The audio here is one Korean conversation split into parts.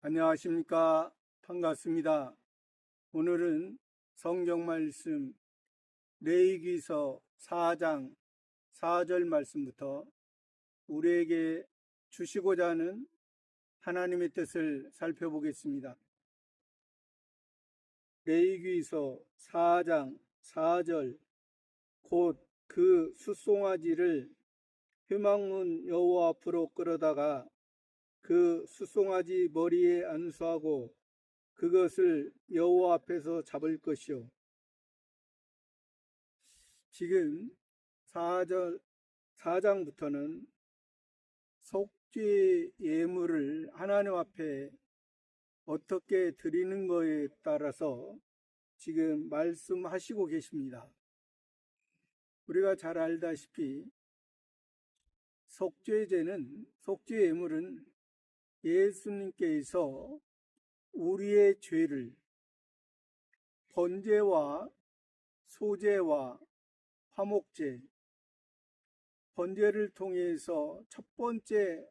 안녕하십니까. 반갑습니다. 오늘은 성경 말씀 레위기서 4장 4절 말씀부터 우리에게 주시고자 하는 하나님의 뜻을 살펴보겠습니다. 레위기서 4장 4절 곧 그 숫송아지를 회막문 여호와 앞으로 끌어다가 그 숫송아지 머리에 안수하고 그것을 여호와 앞에서 잡을 것이요. 지금 4장부터는 속죄 예물을 하나님 앞에 어떻게 드리는 거에 따라서 지금 말씀하시고 계십니다. 우리가 잘 알다시피 속죄 예물은 예수님께서 우리의 죄를 번제와 소제와 화목제, 번제를 통해서 첫 번째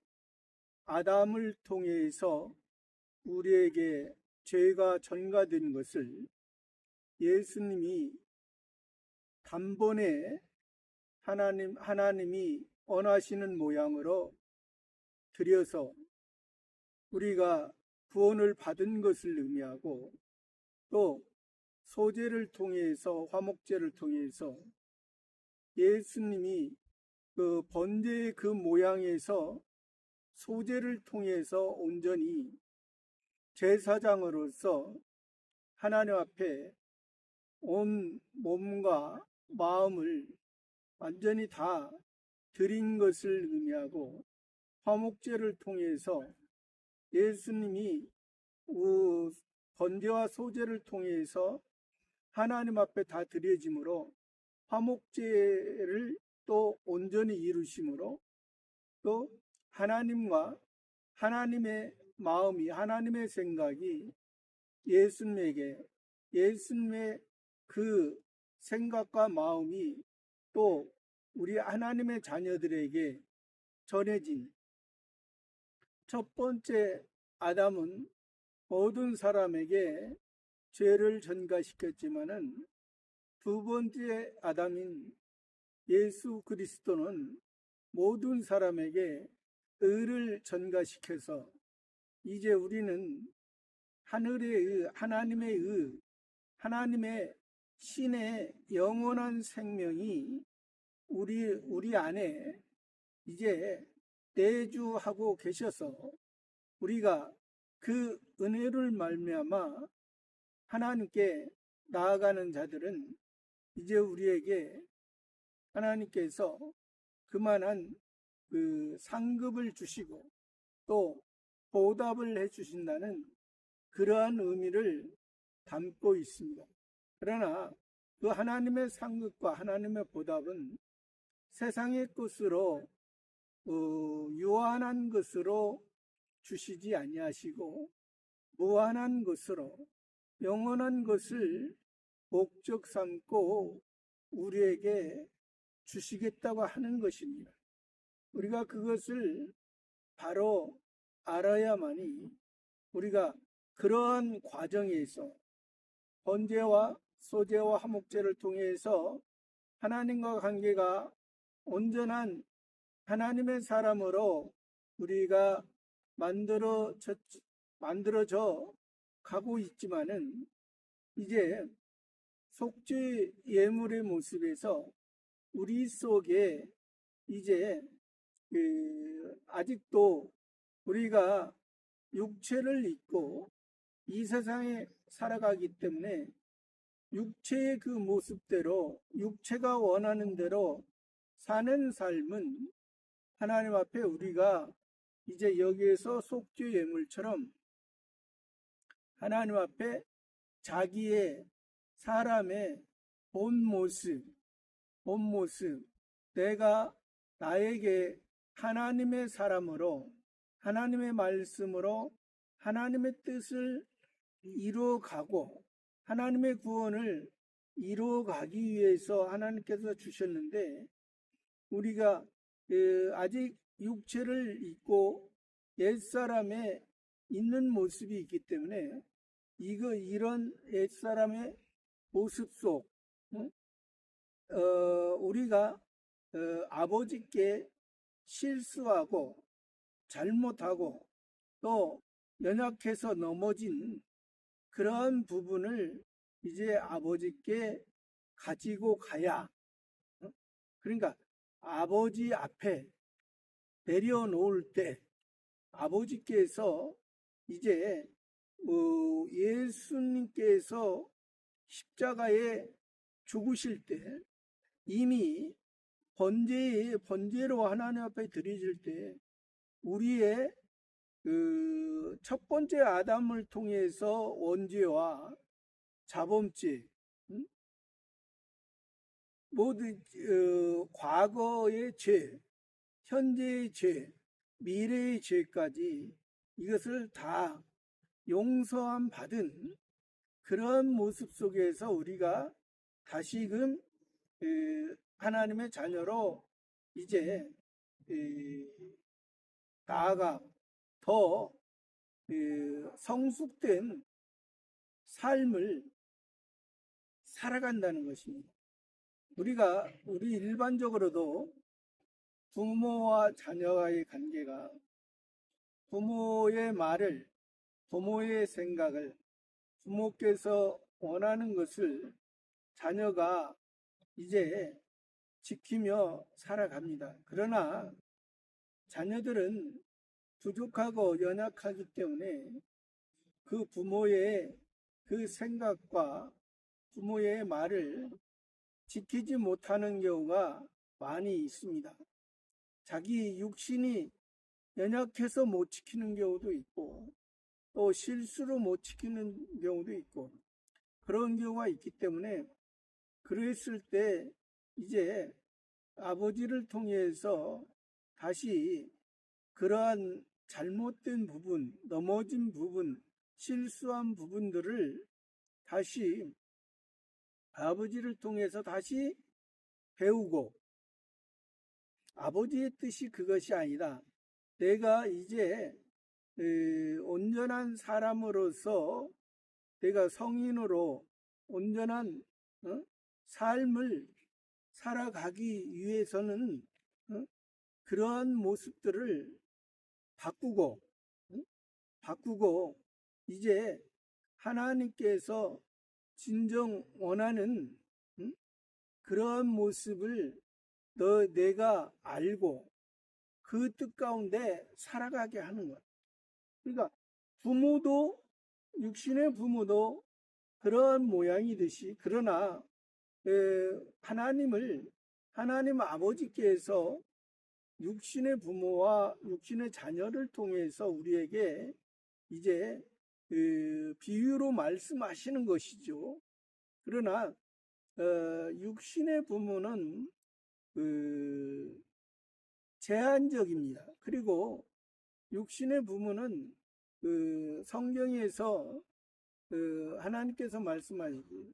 아담을 통해서 우리에게 죄가 전가된 것을 예수님이 단번에 하나님이 원하시는 모양으로 드려서 우리가 구원을 받은 것을 의미하고, 또 소제를 통해서 화목제를 통해서 예수님이 그 번제의 그 모양에서 소제를 통해서 온전히 제사장으로서 하나님 앞에 온 몸과 마음을 완전히 다 드린 것을 의미하고, 화목제를 통해서 예수님이 번제와 소제를 통해서 하나님 앞에 다 드려짐으로 화목제를 또 온전히 이루심으로, 또 하나님과 하나님의 마음이, 하나님의 생각이 예수님의 그 생각과 마음이 또 우리 하나님의 자녀들에게 전해진, 첫 번째 아담은 모든 사람에게 죄를 전가시켰지만은 두 번째 아담인 예수 그리스도는 모든 사람에게 의를 전가시켜서 이제 우리는 하늘의 의, 하나님의 신의 영원한 생명이 우리 안에 이제 내주하고 계셔서 우리가 그 은혜를 말미암아 하나님께 나아가는 자들은 이제 우리에게 하나님께서 그만한 그 상급을 주시고 또 보답을 해주신다는 그러한 의미를 담고 있습니다. 그러나 그 하나님의 상급과 하나님의 보답은 세상의 것으로 유한한 것으로 주시지 아니하시고 무한한 것으로 영원한 것을 목적 삼고 우리에게 주시겠다고 하는 것입니다. 우리가 그것을 바로 알아야만이 우리가 그러한 과정에서 번제와 소제와 화목제를 통해서 하나님과 관계가 온전한 하나님의 사람으로 우리가 만들어져 가고 있지만은, 이제 속죄 예물의 모습에서 우리 속에 이제 아직도 우리가 육체를 입고 이 세상에 살아가기 때문에 육체의 그 모습대로, 육체가 원하는 대로 사는 삶은 하나님 앞에 우리가 이제 여기에서 속죄 예물처럼 하나님 앞에 자기의 사람의 본 모습, 내가 나에게 하나님의 사람으로, 하나님의 말씀으로 하나님의 뜻을 이루어가고 하나님의 구원을 이루어가기 위해서 하나님께서 주셨는데, 우리가 아직 육체를 입고 옛사람의 있는 모습이 있기 때문에 이런 옛사람의 모습 속, 우리가 아버지께 실수하고 잘못하고 또 연약해서 넘어진 그러한 부분을 이제 아버지께 가지고 가야, 그러니까 아버지 앞에 내려놓을 때 아버지께서 이제 예수님께서 십자가에 죽으실 때 이미 번제로 하나님 앞에 드려질 때 우리의 첫 번째 아담을 통해서 원죄와 자범죄, 모든 과거의 죄, 현재의 죄, 미래의 죄까지 이것을 다 용서함 받은 그런 모습 속에서 우리가 다시금 하나님의 자녀로 이제 나아가 더 성숙된 삶을 살아간다는 것입니다. 우리 일반적으로도 부모와 자녀와의 관계가 부모의 말을, 부모의 생각을, 부모께서 원하는 것을 자녀가 이제 지키며 살아갑니다. 그러나 자녀들은 부족하고 연약하기 때문에 그 부모의 그 생각과 부모의 말을 지키지 못하는 경우가 많이 있습니다. 자기 육신이 연약해서 못 지키는 경우도 있고 또 실수로 못 지키는 경우도 있고 그런 경우가 있기 때문에 그랬을 때 이제 아버지를 통해서 다시 그러한 잘못된 부분, 넘어진 부분, 실수한 부분들을 다시 아버지를 통해서 다시 배우고 아버지의 뜻이 그것이 아니다. 내가 이제 온전한 사람으로서 내가 성인으로 온전한 삶을 살아가기 위해서는 그러한 모습들을 바꾸고 이제 하나님께서 진정 원하는 그러한 모습을 내가 알고 그 뜻 가운데 살아가게 하는 것. 그러니까 육신의 부모도 그러한 모양이듯이 그러나 하나님 아버지께서 육신의 부모와 육신의 자녀를 통해서 우리에게 이제 비유로 말씀하시는 것이죠. 그러나 육신의 부모는 제한적입니다. 그리고 육신의 부모는 성경에서 하나님께서 말씀하시기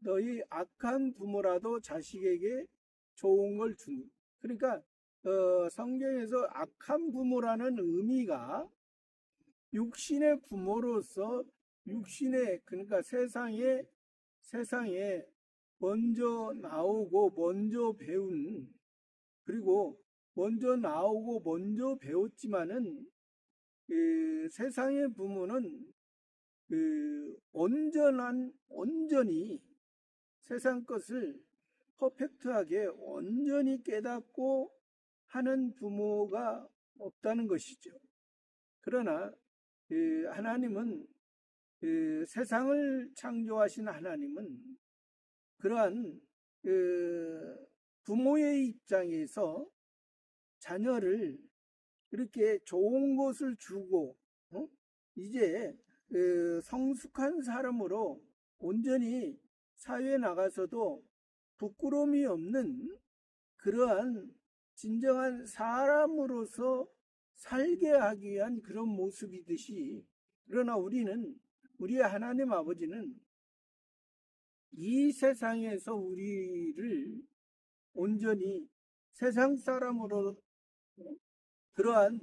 너희 악한 부모라도 자식에게 좋은 걸 주니. 그러니까 성경에서 악한 부모라는 의미가 육신의 부모로서 그러니까 세상에 먼저 나오고 먼저 배운 그리고 먼저 나오고 먼저 배웠지만은 세상의 부모는 온전히 세상 것을 퍼펙트하게 온전히 깨닫고 하는 부모가 없다는 것이죠. 그러나 하나님은 세상을 창조하신 하나님은 그러한 부모의 입장에서 자녀를 이렇게 좋은 것을 주고 이제 성숙한 사람으로 온전히 사회에 나가서도 부끄러움이 없는 그러한 진정한 사람으로서 살게 하기 위한 그런 모습이듯이 그러나 우리의 하나님 아버지는 이 세상에서 우리를 온전히 세상 사람으로 그러한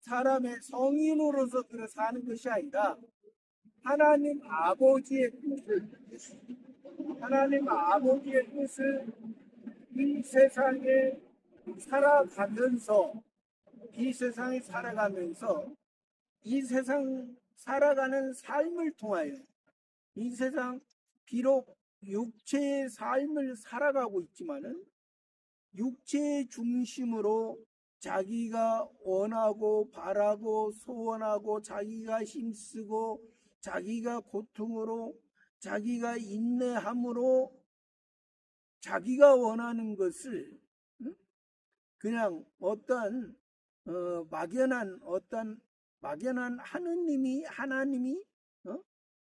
사람의 성인으로서 사는 것이 아니라 하나님 아버지의 뜻을 이 세상에 살아가면서 이 세상 살아가는 삶을 통하여 이 세상 비록 육체의 삶을 살아가고 있지만은 육체의 중심으로 자기가 원하고 바라고 소원하고 자기가 힘쓰고 자기가 고통으로 자기가 인내함으로 자기가 원하는 것을 그냥 어떤 막연한 하나님이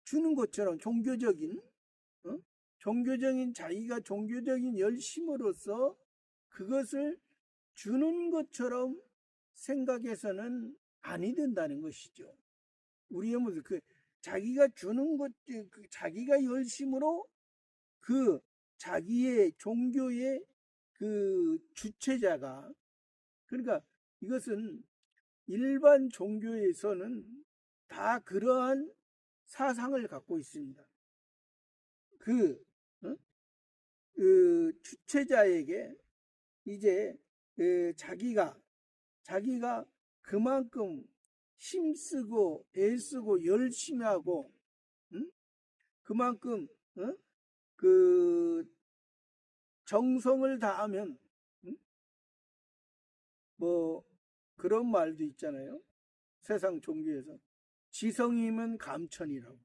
주는 것처럼 종교적인 자기가 종교적인 열심으로써 그것을 주는 것처럼 생각해서는 아니 된다는 것이죠. 우리의 모습 자기가 주는 것, 자기가 열심으로 자기의 종교의 주체자가, 그러니까 이것은 일반 종교에서는 다 그러한 사상을 갖고 있습니다. 주체자에게 이제 자기가 그만큼 힘쓰고 애쓰고 열심히 하고 그만큼 정성을 다하면 뭐 그런 말도 있잖아요. 세상 종교에서 지성이면 감천이라고.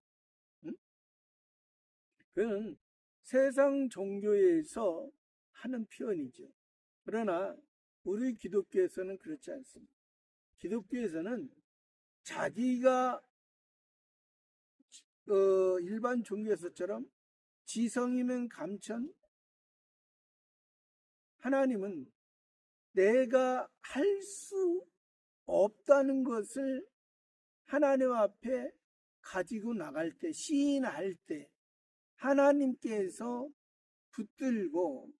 그건 세상 종교에서 하는 표현이죠. 그러나 우리 기독교에서는 그렇지 않습니다. 기독교에서는 자기가 일반 종교에서처럼 지성이면 감천, 하나님은 내가 할 수 없다는 것을 하나님 앞에 가지고 나갈 때, 시인할 때 하나님께서 붙들고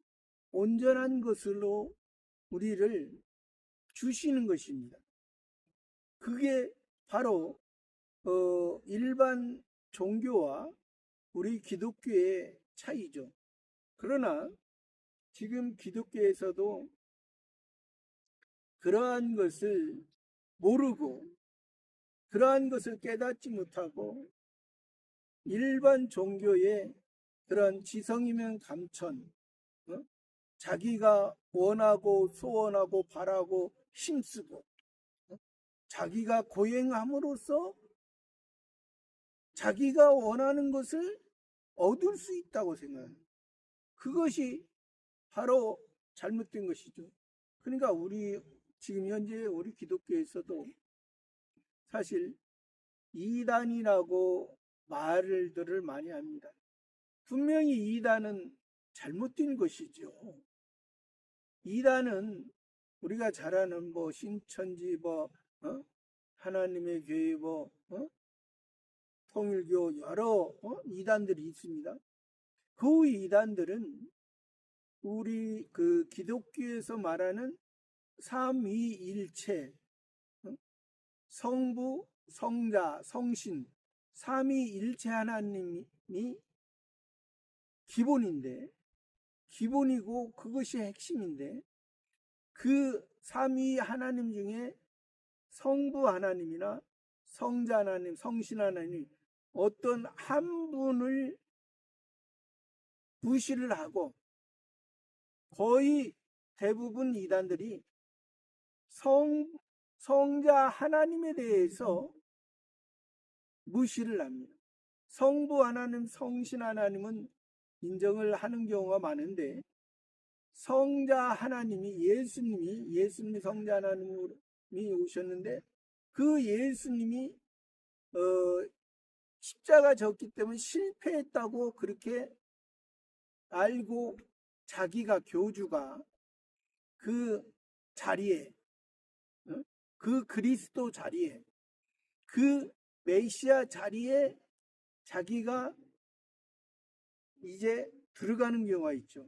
온전한 것으로 우리를 주시는 것입니다. 그게 바로 일반 종교와 우리 기독교의 차이죠. 그러나 지금 기독교에서도 그러한 것을 모르고 그러한 것을 깨닫지 못하고 일반 종교의 그런 지성이면 감천, 자기가 원하고 소원하고 바라고 힘쓰고 자기가 고행함으로써 자기가 원하는 것을 얻을 수 있다고 생각해요. 그것이 바로 잘못된 것이죠. 그러니까 지금 현재 우리 기독교에서도 사실 이단이라고 말들을 많이 합니다. 분명히 이단은 잘못된 것이죠. 이단은 우리가 잘 아는 신천지 하나님의 교회 통일교 여러 이단들이 있습니다. 그 이단들은 우리 기독교에서 말하는 삼위일체, 성부, 성자, 성신, 삼위일체 하나님이 기본이고 그것이 핵심인데 그 삼위 하나님 중에 성부 하나님이나 성자 하나님, 성신 하나님 어떤 한 분을 무시를 하고 거의 대부분 이단들이 성자 하나님에 대해서 무시를 합니다. 성부 하나님, 성신 하나님은 인정을 하는 경우가 많은데 성자 하나님이 예수님이 성자 하나님이 오셨는데 그 예수님이 십자가 졌기 때문에 실패했다고 그렇게 알고 자기가 교주가 그 자리에 그 그리스도 자리에 그 메시아 자리에 자기가 이제 들어가는 경우가 있죠.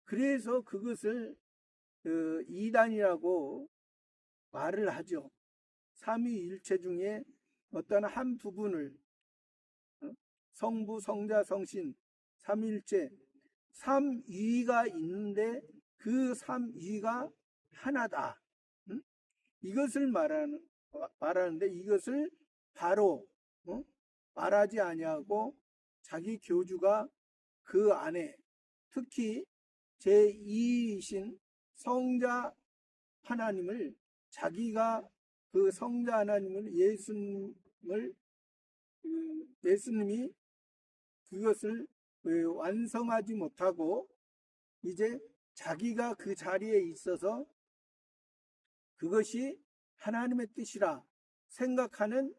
그래서 그것을 이단이라고 말을 하죠. 삼위일체 중에 어떤 한 부분을 성부, 성자, 성신, 삼위일체, 삼위가 있는데 그 삼위가 하나다. 이것을 말하는데 이것을 바로 말하지 아니하고 자기 교주가 그 안에 특히 제2이신 성자 하나님을 자기가 그 성자 하나님을 예수님이 그것을 완성하지 못하고 이제 자기가 그 자리에 있어서 그것이 하나님의 뜻이라 생각하는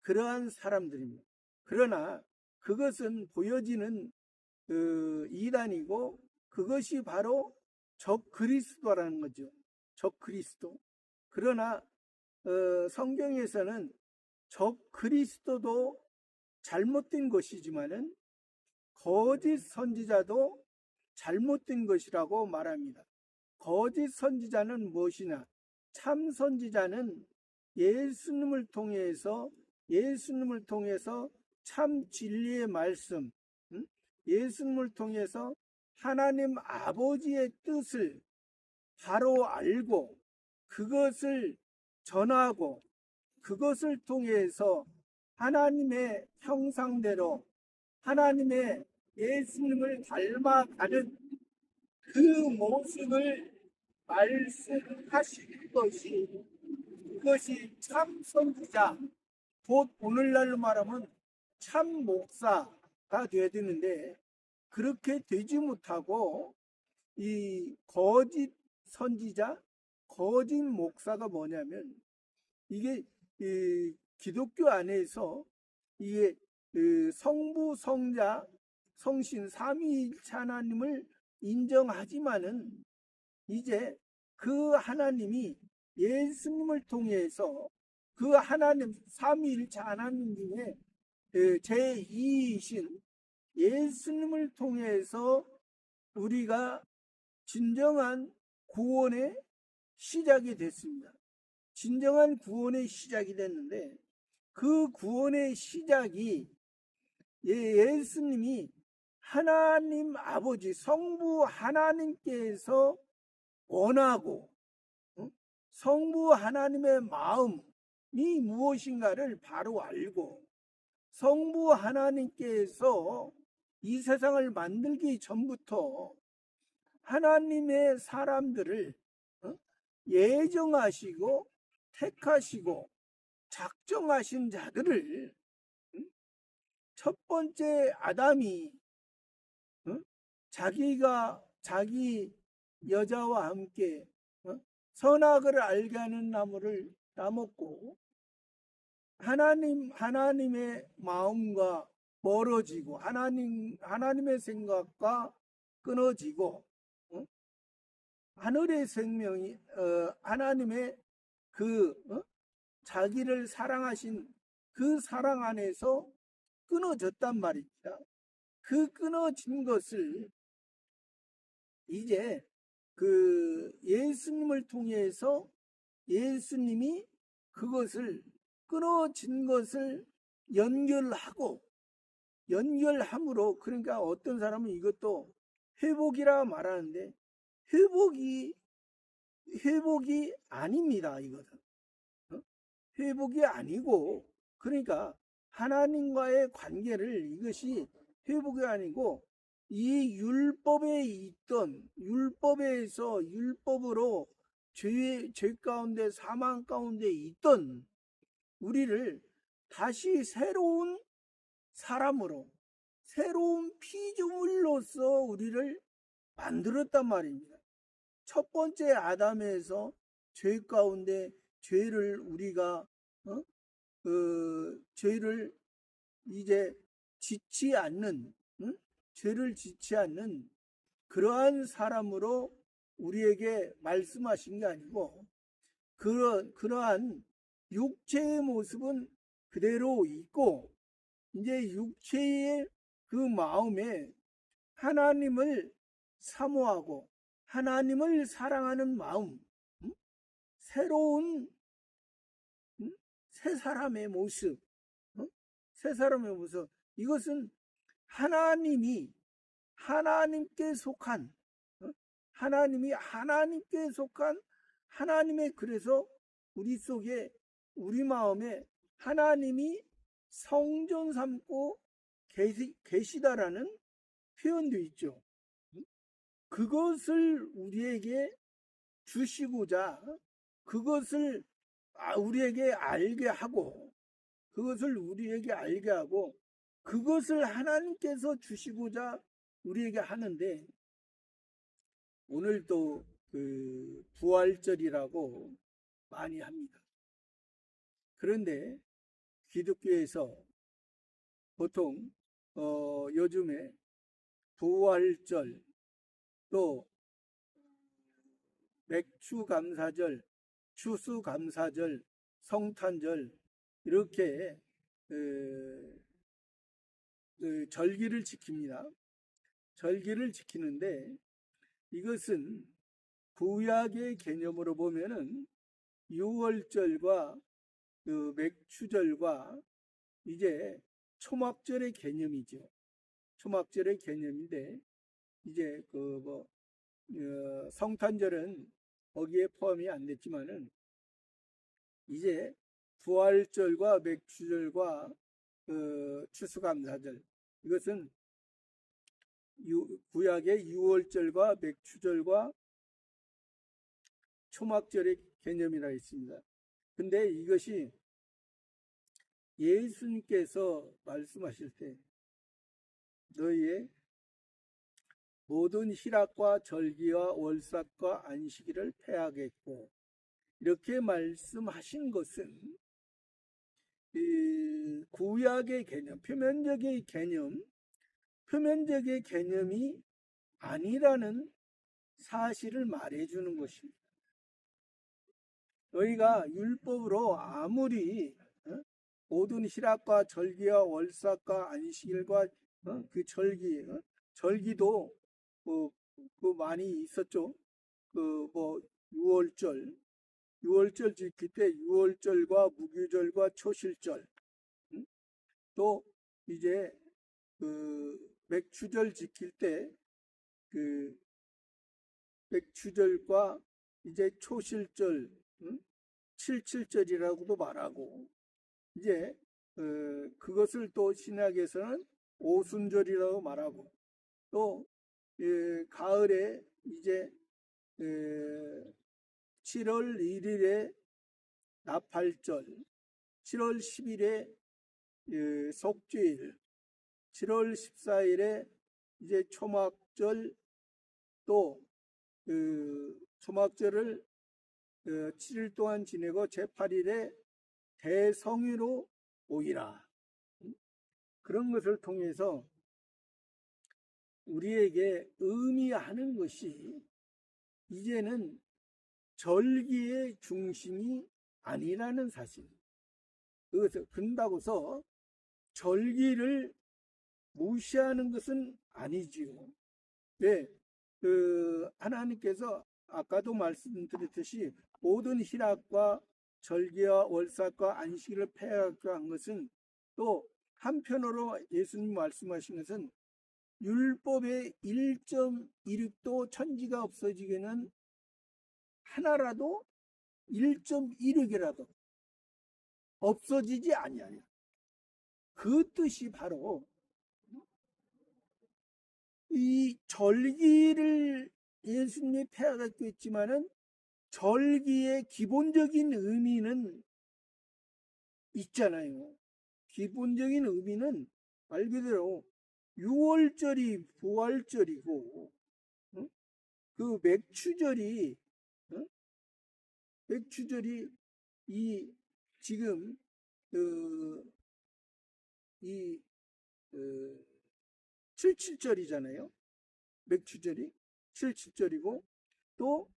그러한 사람들입니다. 그러나 그것은 보여지는 이단이고 그것이 바로 적그리스도라는 거죠. 적그리스도. 그러나 성경에서는 적그리스도도 잘못된 것이지만은 거짓 선지자도 잘못된 것이라고 말합니다. 거짓 선지자는 무엇이냐? 참 선지자는 예수님을 통해서 참 진리의 말씀, 예수님을 통해서 하나님 아버지의 뜻을 바로 알고 그것을 전하고 그것을 통해서 하나님의 형상대로 하나님의 예수님을 닮아가는 그 모습을 말씀하시는 그것이 참 선지자, 곧 오늘날로 말하면 참 목사가 되어야 되는데 그렇게 되지 못하고 이 거짓 선지자, 거짓 목사가 뭐냐면 이게 기독교 안에서 이게 성부, 성자, 성신 삼위일체 하나님을 인정하지만은 이제 그 하나님이 예수님을 통해서 그 하나님 삼위일체 하나님 중에 제2이신 예수님을 통해서 우리가 진정한 구원의 시작이 됐습니다. 진정한 구원의 시작이 됐는데 그 구원의 시작이 예수님이 하나님 아버지 성부 하나님께서 원하고 성부 하나님의 마음이 무엇인가를 바로 알고 성부 하나님께서 이 세상을 만들기 전부터 하나님의 사람들을 예정하시고 택하시고 작정하신 자들을 첫 번째 아담이 자기 여자와 함께 선악을 알게 하는 나무를 따먹고 하나님의 마음과 멀어지고 하나님의 생각과 끊어지고 하늘의 생명이 하나님의 자기를 사랑하신 그 사랑 안에서 끊어졌단 말입니다. 그 끊어진 것을 이제 예수님을 통해서 예수님이 그것을 끊어진 것을 연결함으로 그러니까 어떤 사람은 이것도 회복이라 말하는데 회복이 아닙니다. 이것은 회복이 아니고 그러니까 하나님과의 관계를 이것이 회복이 아니고 이 율법에서 율법으로 죄 가운데 사망 가운데 있던 우리를 다시 새로운 사람으로 새로운 피조물로서 우리를 만들었단 말입니다. 첫 번째 아담에서 죄 가운데 죄를 우리가 죄를 이제 죄를 짓지 않는 그러한 사람으로 우리에게 말씀하신 게 아니고 그러한 육체의 모습은 그대로 있고 이제 육체의 그 마음에 하나님을 사모하고 하나님을 사랑하는 마음, 새로운 새 사람의 모습, 새 사람의 모습. 이것은 하나님께 속한, 하나님께 속한 하나님의, 그래서 우리 속에, 우리 마음에 하나님이 성전 삼고 계시다라는 표현도 있죠. 그것을 우리에게 주시고자, 그것을 우리에게 알게 하고, 그것을 하나님께서 주시고자 우리에게 하는데, 오늘도 그 부활절이라고 많이 합니다. 그런데 기독교에서 보통 요즘에 부활절, 또 맥추감사절, 추수감사절, 성탄절, 이렇게 절기를 지킵니다. 절기를 지키는데, 이것은 구약의 개념으로 보면은 6월절과 그 맥추절과 이제 초막절의 개념이죠. 초막절의 개념인데, 이제 성탄절은 거기에 포함이 안 됐지만은, 이제 부활절과 맥추절과 추수감사절, 이것은 구약의 6월절과 맥추절과 초막절의 개념이라 있습니다. 근데 이것이 예수님께서 말씀하실 때 너희의 모든 희락과 절기와 월삭과 안식일을 폐하겠고, 이렇게 말씀하신 것은 이 구약의 개념, 표면적인 개념이 아니라는 사실을 말해주는 것입니다. 너희가 율법으로 아무리 모든 희락과 절기와 월삭과 안식일과 그 절기도 많이 있었죠. 6월절 지킬 때 6월절과 무교절과 초실절, 또 이제 맥추절 지킬 때 맥추절과 이제 초실절, 77절이라고도 말하고, 이제 그것을 또 신약에서는 오순절이라고 말하고, 또 가을에 이제 7월 1일에 나팔절, 7월 10일에 속죄일, 7월 14일에 이제 초막절, 또 초막절을 7일 동안 지내고 제8일에 대성회로 오이라. 그런 것을 통해서 우리에게 의미하는 것이, 이제는 절기의 중심이 아니라는 사실. 그런다고서 절기를 무시하는 것은 아니지요. 왜? 하나님께서 아까도 말씀드렸듯이 모든 희락과 절기와 월삭과 안식일을 폐하게 한 것은, 또 한편으로 예수님 말씀하신 것은 율법의 1.16도 천지가 없어지기는 하나라도 1.16이라도 없어지지 아니하냐. 그 뜻이 바로 이 절기를 예수님이 폐하겠다고 했지만은 절기의 기본적인 의미는 있잖아요. 기본적인 의미는 말 그대로 6월절이 부활절이고, 그 맥추절이 이 지금 이 77절이잖아요. 맥추절이 77절이고, 또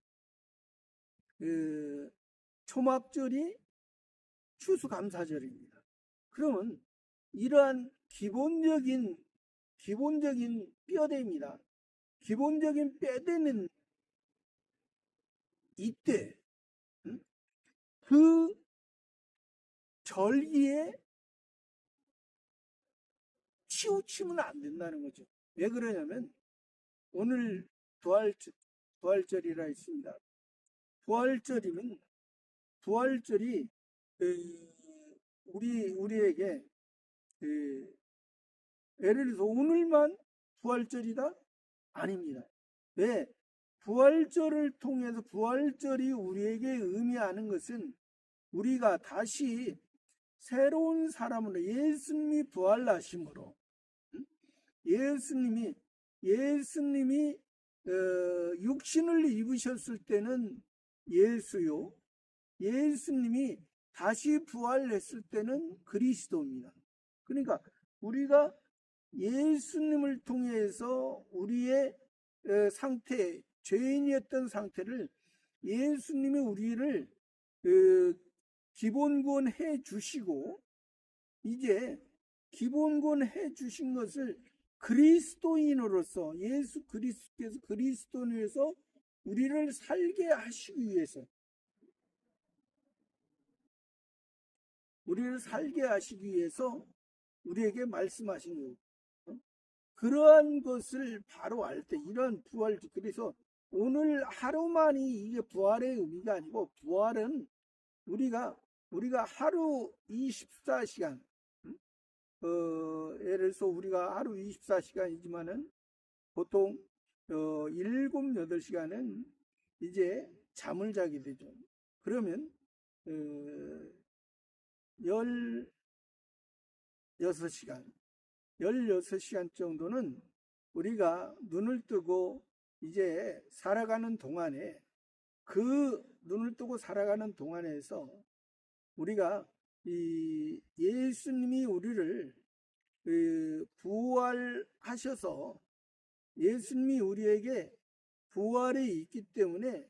초막절이 추수감사절입니다. 그러면 이러한 기본적인 뼈대입니다. 기본적인 뼈대는 이때 그 절기에 치우치면 안 된다는 거죠. 왜 그러냐면 오늘 부활절이라 했습니다. 부활절이 우리에게 예를 들어서 오늘만 부활절이다? 아닙니다. 왜? 부활절을 통해서 부활절이 우리에게 의미하는 것은 우리가 다시 새로운 사람으로 예수님이 부활하심으로 예수님이 육신을 입으셨을 때는 예수요. 예수님이 다시 부활했을 때는 그리스도입니다. 그러니까 우리가 예수님을 통해서 우리의 상태, 죄인이었던 상태를 예수님이 우리를 기본권 해 주시고 이제 기본권 해 주신 것을 그리스도인으로서 예수 그리스도께서 그리스도인으로서 우리를 살게 하시기 위해서 우리에게 말씀하신 거예요. 그러한 것을 바로 알 때 이런 부활, 그래서 오늘 하루만이 이게 부활의 의미가 아니고 부활은 우리가 하루 24시간 예를 들어서 우리가 하루 24시간이지만은 보통 7, 8시간은 이제 잠을 자게 되죠. 그러면 16시간 정도는 우리가 눈을 뜨고 이제 살아가는 동안에 그 눈을 뜨고 살아가는 동안에서 우리가 이 예수님이 우리를 부활하셔서 예수님이 우리에게 부활이 있기 때문에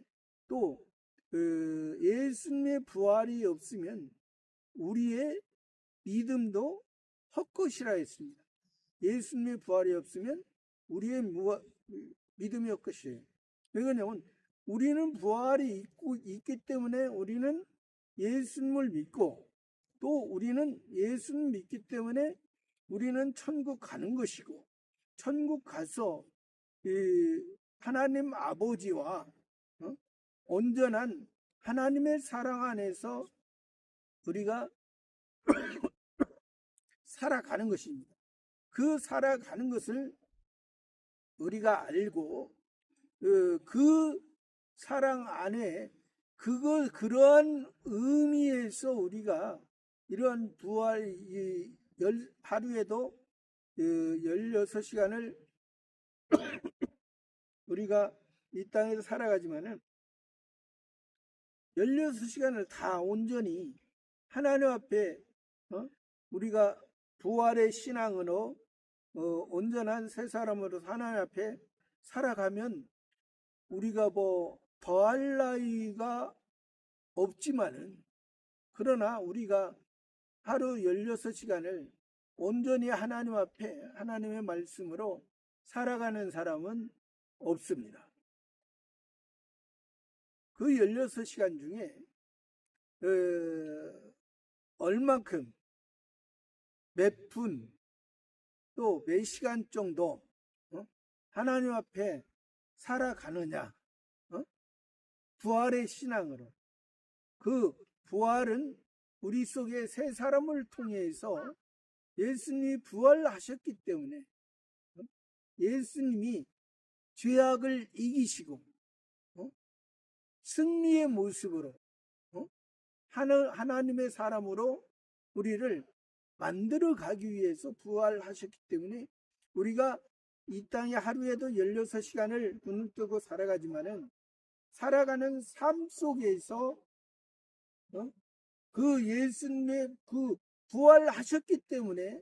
또 예수님의 부활이 없으면 우리의 믿음도 헛것이라 했습니다. 예수님의 부활이 없으면 우리의 믿음이 헛것이에요. 왜 그러냐면 우리는 부활이 있기 때문에 우리는 예수님을 믿고 또 우리는 예수님 믿기 때문에 우리는 천국 가는 것이고 천국 가서 하나님 아버지와 온전한 하나님의 사랑 안에서 우리가 살아가는 것입니다. 그 살아가는 것을 우리가 알고 그 사랑 안에 그러한 의미에서 우리가 이러한 부활 하루에도 16시간을 우리가 이 땅에서 살아가지만은 16시간을 다 온전히 하나님 앞에 우리가 부활의 신앙으로 온전한 새 사람으로 하나님 앞에 살아가면 우리가 뭐 더할 나위가 없지만은 그러나 우리가 하루 16시간을 온전히 하나님 앞에 하나님의 말씀으로 살아가는 사람은 없습니다. 그 16시간 중에 얼만큼 몇 분 또 몇 시간 정도 하나님 앞에 살아가느냐, 부활의 신앙으로. 그 부활은 우리 속에 새 사람을 통해서 예수님이 부활하셨기 때문에 예수님이 죄악을 이기시고 승리의 모습으로 하나님의 사람으로 우리를 만들어 가기 위해서 부활하셨기 때문에 우리가 이 땅에 하루에도 16시간을 눈을 뜨고 살아가지만은 살아가는 삶 속에서 그 예수님의 그 부활하셨기 때문에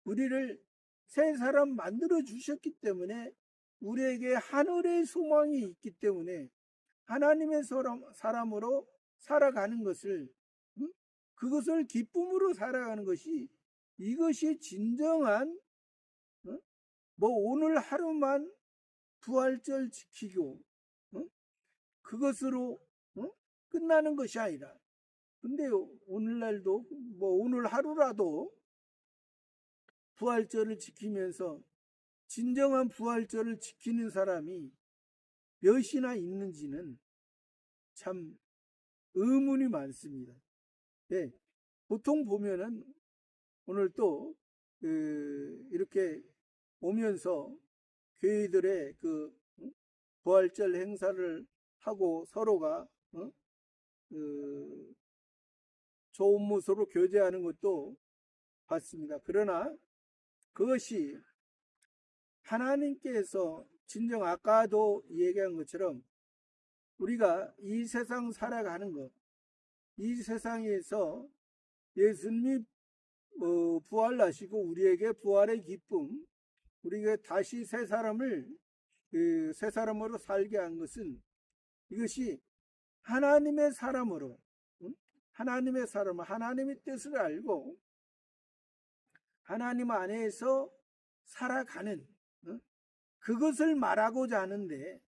우리를 새 사람 만들어 주셨기 때문에 우리에게 하늘의 소망이 있기 때문에 하나님의 사람으로 살아가는 것을 그것을 기쁨으로 살아가는 것이 이것이 진정한 뭐 오늘 하루만 부활절 지키고 그것으로 끝나는 것이 아니라 근데 오늘날도 오늘 하루라도 부활절을 지키면서 진정한 부활절을 지키는 사람이 몇이나 있는지는 참 의문이 많습니다. 네, 보통 보면은 오늘 또 이렇게 오면서 교회들의 부활절 행사를 하고 서로가 좋은 모습으로 교제하는 것도 봤습니다. 그러나 그것이 하나님께서 진정 아까도 얘기한 것처럼 우리가 이 세상 살아가는 것, 이 세상에서 예수님이 부활하시고 우리에게 부활의 기쁨, 우리가 다시 새 사람으로 살게 한 것은 이것이 하나님의 사람으로, 하나님의 사람, 하나님의 뜻을 알고 하나님 안에서 살아가는 그것을 말하고자 하는데,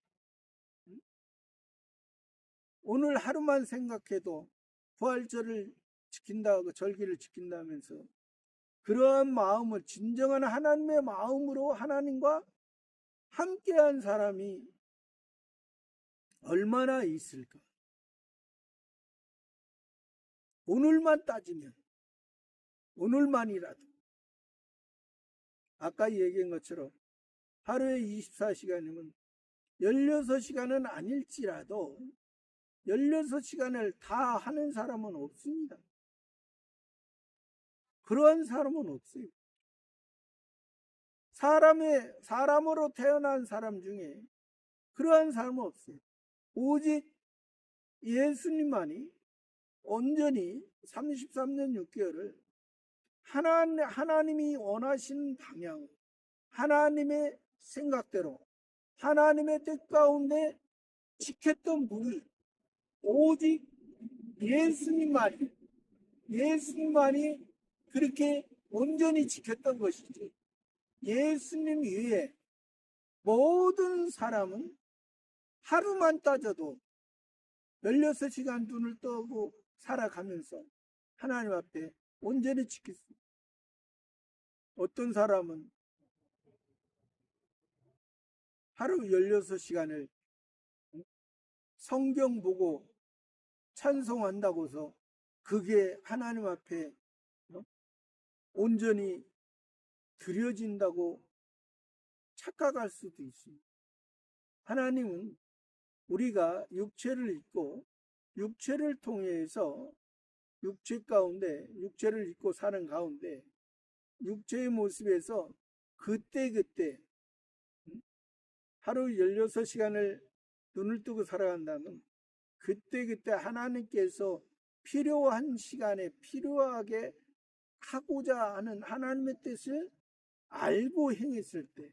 오늘 하루만 생각해도 부활절을 지킨다고 절기를 지킨다면서 그러한 마음을 진정한 하나님의 마음으로 하나님과 함께한 사람이 얼마나 있을까? 오늘만 따지면, 오늘만이라도 아까 얘기한 것처럼 하루에 24시간이면 16시간은 아닐지라도 16시간을 다 하는 사람은 없습니다. 그러한 사람은 없어요. 사람으로 태어난 사람 중에 그러한 사람은 없어요. 오직 예수님만이 온전히 33년 6개월을 하나님이 원하시는 방향, 하나님의 생각대로, 하나님의 뜻 가운데 지켰던 분이 오직 예수님만이 그렇게 온전히 지켰던 것이지, 예수님 위에 모든 사람은 하루만 따져도 16시간 눈을 뜨고 살아가면서 하나님 앞에 온전히 지켰습니다. 어떤 사람은 하루 16시간을 성경 보고 찬송한다고서 그게 하나님 앞에 온전히 드려진다고 착각할 수도 있습니다. 하나님은 우리가 육체를 입고 육체를 통해서 육체를 입고 사는 가운데 육체의 모습에서 그때그때 하루 16시간을 눈을 뜨고 살아간다면 그때그때 하나님께서 필요한 시간에 필요하게 하고자 하는 하나님의 뜻을 알고 행했을 때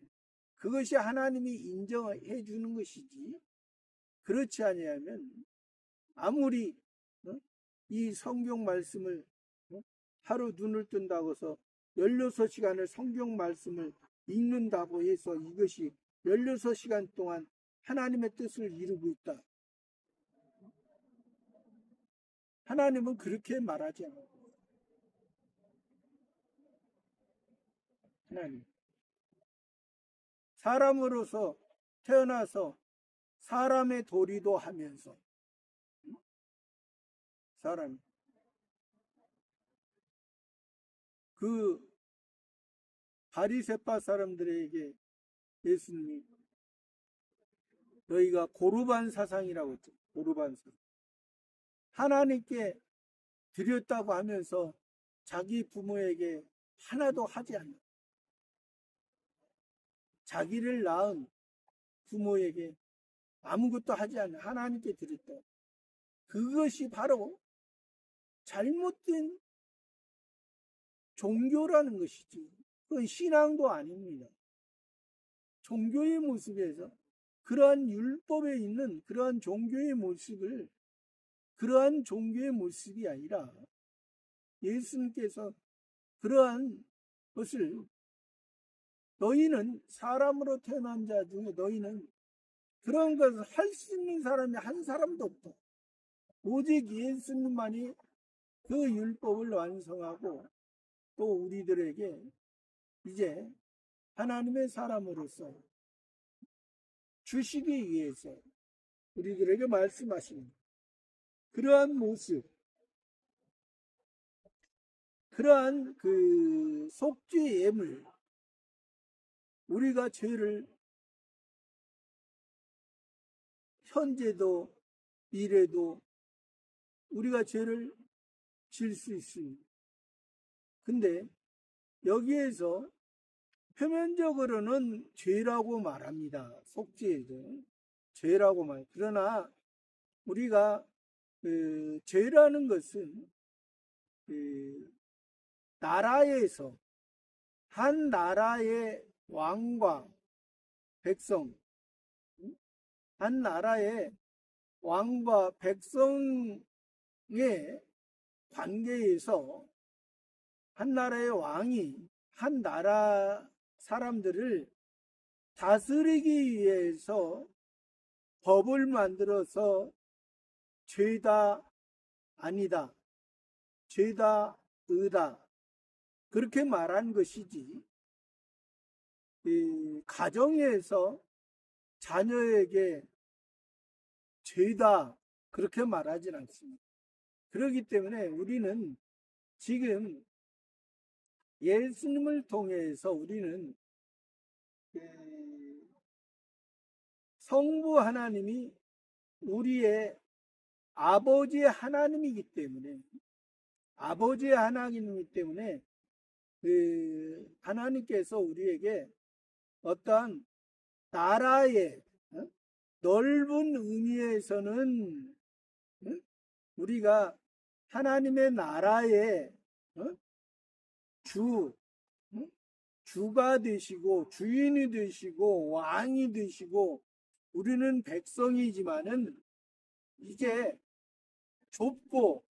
그것이 하나님이 인정해 주는 것이지, 그렇지 아니하면 아무리 이 성경 말씀을 하루 눈을 뜬다고 해서 16시간을 성경 말씀을 읽는다고 해서 이것이 16시간 동안 하나님의 뜻을 이루고 있다. 하나님은 그렇게 말하지 않아요. 하나님, 사람으로서 태어나서 사람의 도리도 하면서 사람 그 바리새파 사람들에게 예수님이 너희가 고르반 사상이라고 했죠. 고르반 사상. 하나님께 드렸다고 하면서 자기 부모에게 하나도 하지 않는, 자기를 낳은 부모에게 아무것도 하지 않는 하나님께 드렸다. 그것이 바로 잘못된 종교라는 것이지, 그건 신앙도 아닙니다. 종교의 모습에서 그러한 율법에 있는 그러한 종교의 모습이 아니라 예수님께서 그러한 것을, 너희는 사람으로 태어난 자 중에 너희는 그런 것을 할 수 있는 사람이 한 사람도 없다. 오직 예수님만이 그 율법을 완성하고 또 우리들에게 이제 하나님의 사람으로서 주시기 위해서 우리들에게 말씀하시는 그러한 모습, 그러한 그 속죄 예물, 우리가 죄를 현재도 미래도 우리가 죄를 질 수 있습니다. 근데 여기에서 표면적으로는 죄라고 말합니다. 속죄도 죄라고 말. 그러나 우리가 그 죄라는 것은 그 나라에서 한 나라의 왕과 백성, 한 나라의 왕과 백성의 관계에서 한 나라의 왕이 한 나라 사람들을 다스리기 위해서 법을 만들어서 죄다 아니다, 죄다 의다 그렇게 말한 것이지, 이 가정에서 자녀에게 죄다 그렇게 말하진 않습니다. 그렇기 때문에 우리는 지금 예수님을 통해서 우리는 성부 하나님이 우리의 아버지의 하나님이기 때문에, 아버지의 하나님이기 때문에 그 하나님께서 우리에게 어떠한 나라의 넓은 의미에서는 우리가 하나님의 나라의 주가 되시고 주인이 되시고 왕이 되시고 우리는 백성이지만은 이제 좁고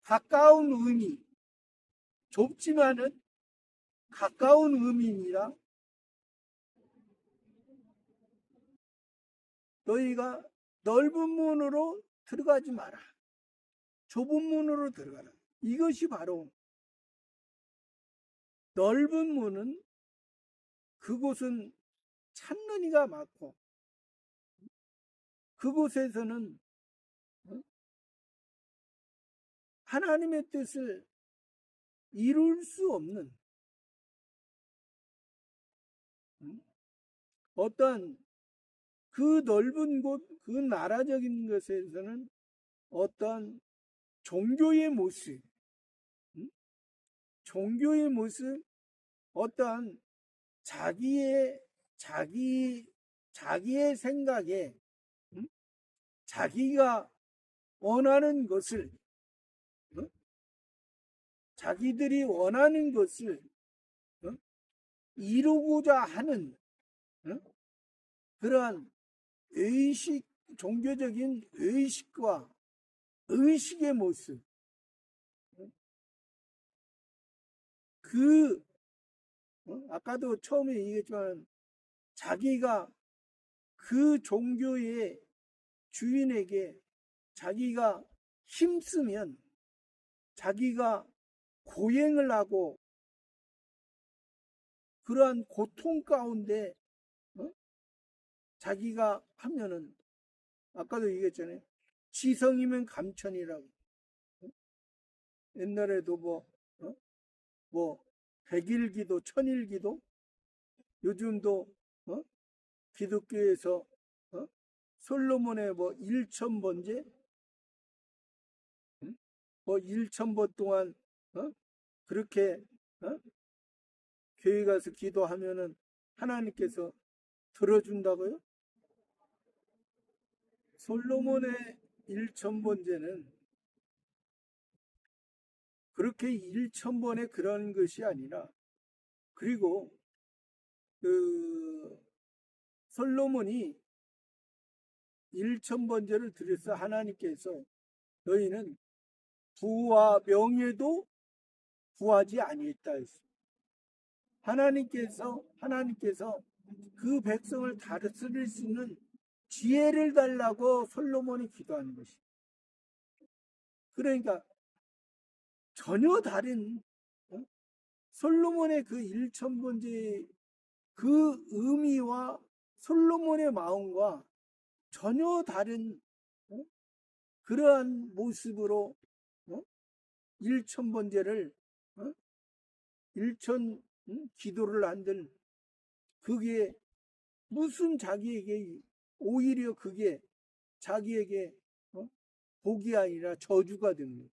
가까운 의미, 좁지만은 가까운 의미입니다. 너희가 넓은 문으로 들어가지 마라. 좁은 문으로 들어가라. 이것이 바로 넓은 문은 그곳은 찾는 이가 많고 그곳에서는 하나님의 뜻을 이룰 수 없는 어떤 그 넓은 곳, 그 나라적인 것에서는 어떤 종교의 모습, 종교의 모습, 어떤 자기의 생각에 자기가 원하는 것을, 자기들이 원하는 것을 이루고자 하는 그러한 의식, 종교적인 의식과 의식의 모습, 아까도 처음에 얘기했지만 자기가 그 종교의 주인에게 자기가 힘쓰면 자기가 고행을 하고 그러한 고통 가운데 자기가 하면은 아까도 얘기했잖아요. 지성이면 감천이라고. 옛날에도 뭐 100일기도 1000일기도 요즘도 기독교에서 솔로몬의 1000번제 1000번 동안 그렇게 교회 가서 기도하면은 하나님께서 들어준다고요? 솔로몬의 1000번제는 그렇게 1000번의 그런 것이 아니라, 그리고 그 솔로몬이 1000번제를 드려서 하나님께서 너희는 부와 명예도 구하지 아니했다 했습니다. 하나님께서 그 백성을 다스릴 수 있는 지혜를 달라고 솔로몬이 기도하는 것입니다. 그러니까 전혀 다른 솔로몬의 그 일천번째 그 의미와 솔로몬의 마음과 전혀 다른 그러한 모습으로 일천번째를 일천 기도를 한들 그게 무슨 자기에게 오히려 그게 자기에게 복이 아니라 저주가 됩니다.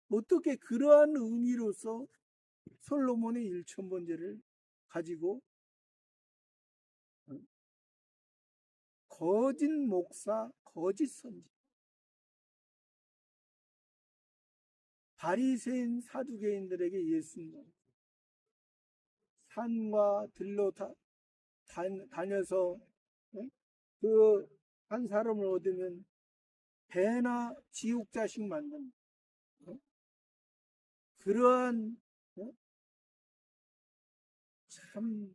어떻게 그러한 의미로서 솔로몬의 일천번째를 가지고 거짓 목사, 거짓 선지, 바리새인 사두개인들에게 예수님 산과 들로 다녀서 그 한 사람을 얻으면 배나 지옥 자식 만든 그러한 참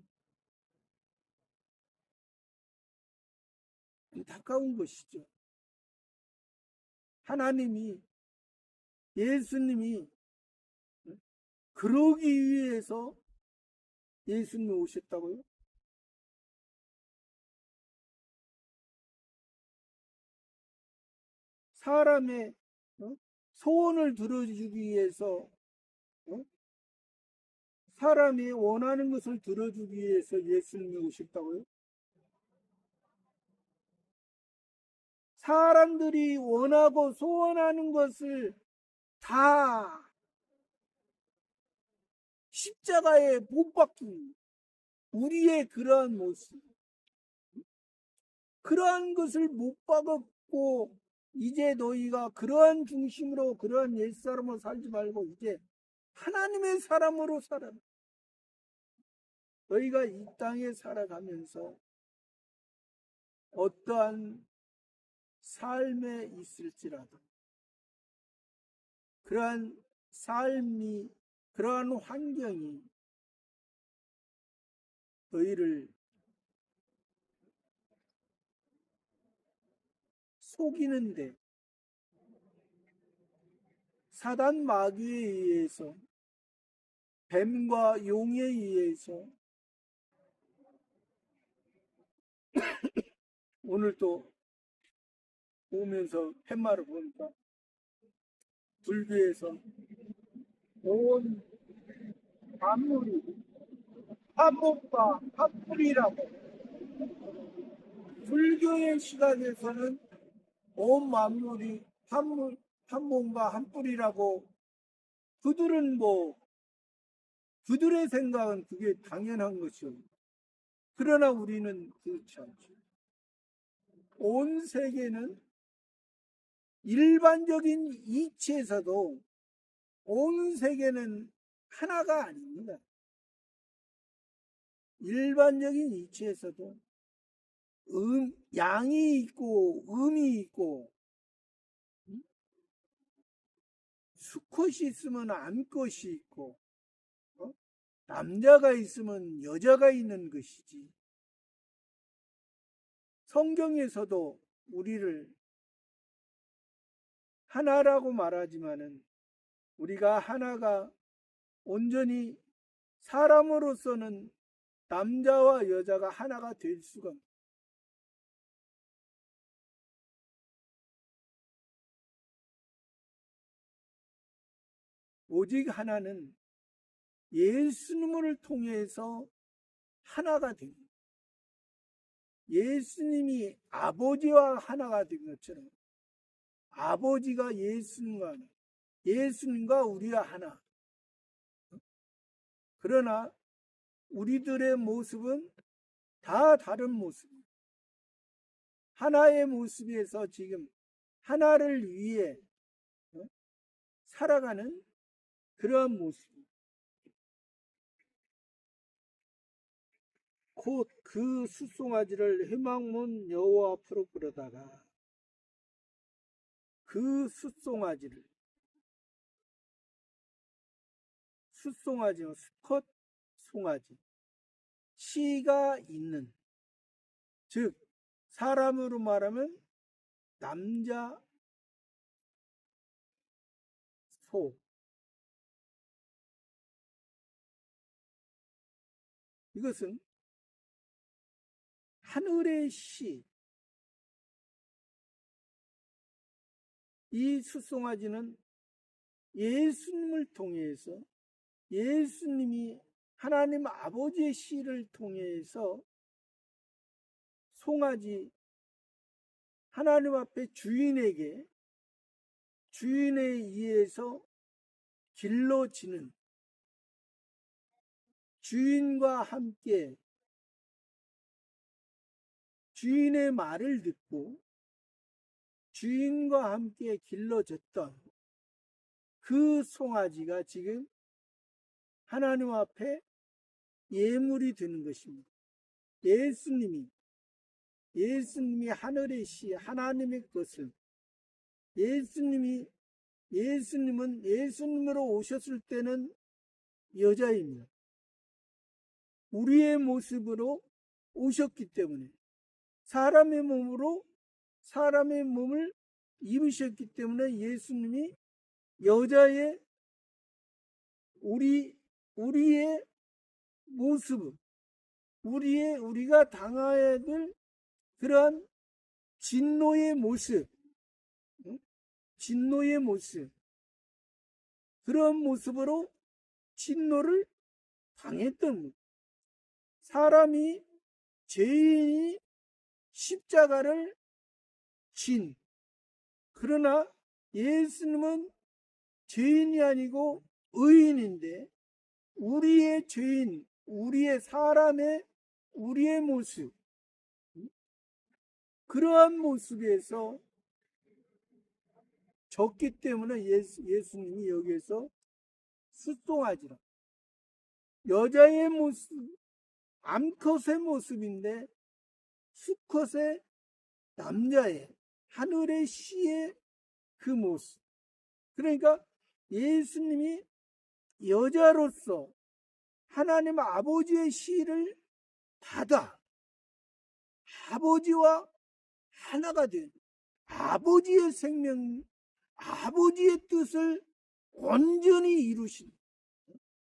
안타까운 것이죠. 하나님이 예수님이 그러기 위해서 예수님이 오셨다고요? 사람의 소원을 들어주기 위해서 사람이 원하는 것을 들어주기 위해서 예수님이 오셨다고요? 사람들이 원하고 소원하는 것을 다 십자가에 못 박힌 우리의 그러한 모습, 그러한 것을 못 박았고 이제 너희가 그러한 중심으로 그러한 옛사람으로 살지 말고 이제 하나님의 사람으로 살아. 너희가 이 땅에 살아가면서 어떠한 삶에 있을지라도 그러한 삶이 그러한 환경이 너희를 속이는데 사단 마귀에 의해서 뱀과 용에 의해서 오늘 또 오면서 팻말을 보니까 불교에서 온 만물이 화목과 화풀이라고 불교의 시각에서는 온 만물이 한몸과 한뿔이라고 그들은 그들의 생각은 그게 당연한 것이요. 그러나 우리는 그렇지 않죠. 온 세계는 일반적인 이치에서도 온 세계는 하나가 아닙니다. 일반적인 이치에서도 양이 있고 음이 있고 수컷이 있으면 암컷이 있고 남자가 있으면 여자가 있는 것이지. 성경에서도 우리를 하나라고 말하지만은 우리가 하나가 온전히 사람으로서는 남자와 여자가 하나가 될 수가 없습니다. 오직 하나는 예수님을 통해서 하나가 됩니다. 예수님이 아버지와 하나가 된 것처럼 아버지가 예수님과 하나, 예수님과 우리가 하나. 그러나 우리들의 모습은 다 다른 모습입니다. 하나의 모습에서 지금 하나를 위해 살아가는 그러한 모습입니다. 곧 그 숫송아지를 회막문 여호와 앞으로 끌어다가 그 숫송아지는 수컷 송아지 씨가 있는 즉 사람으로 말하면 남자, 소. 이것은 하늘의 시. 이 숫송아지는 예수님을 통해서, 예수님이 하나님 아버지의 시를 통해서 송아지 하나님 앞에 주인에 의해서 길러지는, 주인과 함께 주인의 말을 듣고 주인과 함께 길러졌던 그 송아지가 지금 하나님 앞에 예물이 되는 것입니다. 예수님이 하늘의 시, 하나님의 것을, 예수님은 예수님으로 오셨을 때는 여자입니다. 우리의 모습으로 오셨기 때문에, 사람의 몸을 입으셨기 때문에 예수님이 여자의 우리의 모습, 우리가 당해야 될 그러한 진노의 모습, 그런 모습으로 진노를 당했던, 사람이, 죄인이 십자가를 진, 그러나 예수님은 죄인이 아니고 의인인데 우리의 죄인, 우리의 모습, 그러한 모습에서 졌기 때문에 예수님이 여기에서 숫송아지라, 여자의 모습, 암컷의 모습인데 수컷의 남자의, 하늘의 시의 그 모습. 그러니까 예수님이 여자로서 하나님 아버지의 시를 받아 아버지와 하나가 된, 아버지의 생명, 아버지의 뜻을 온전히 이루신,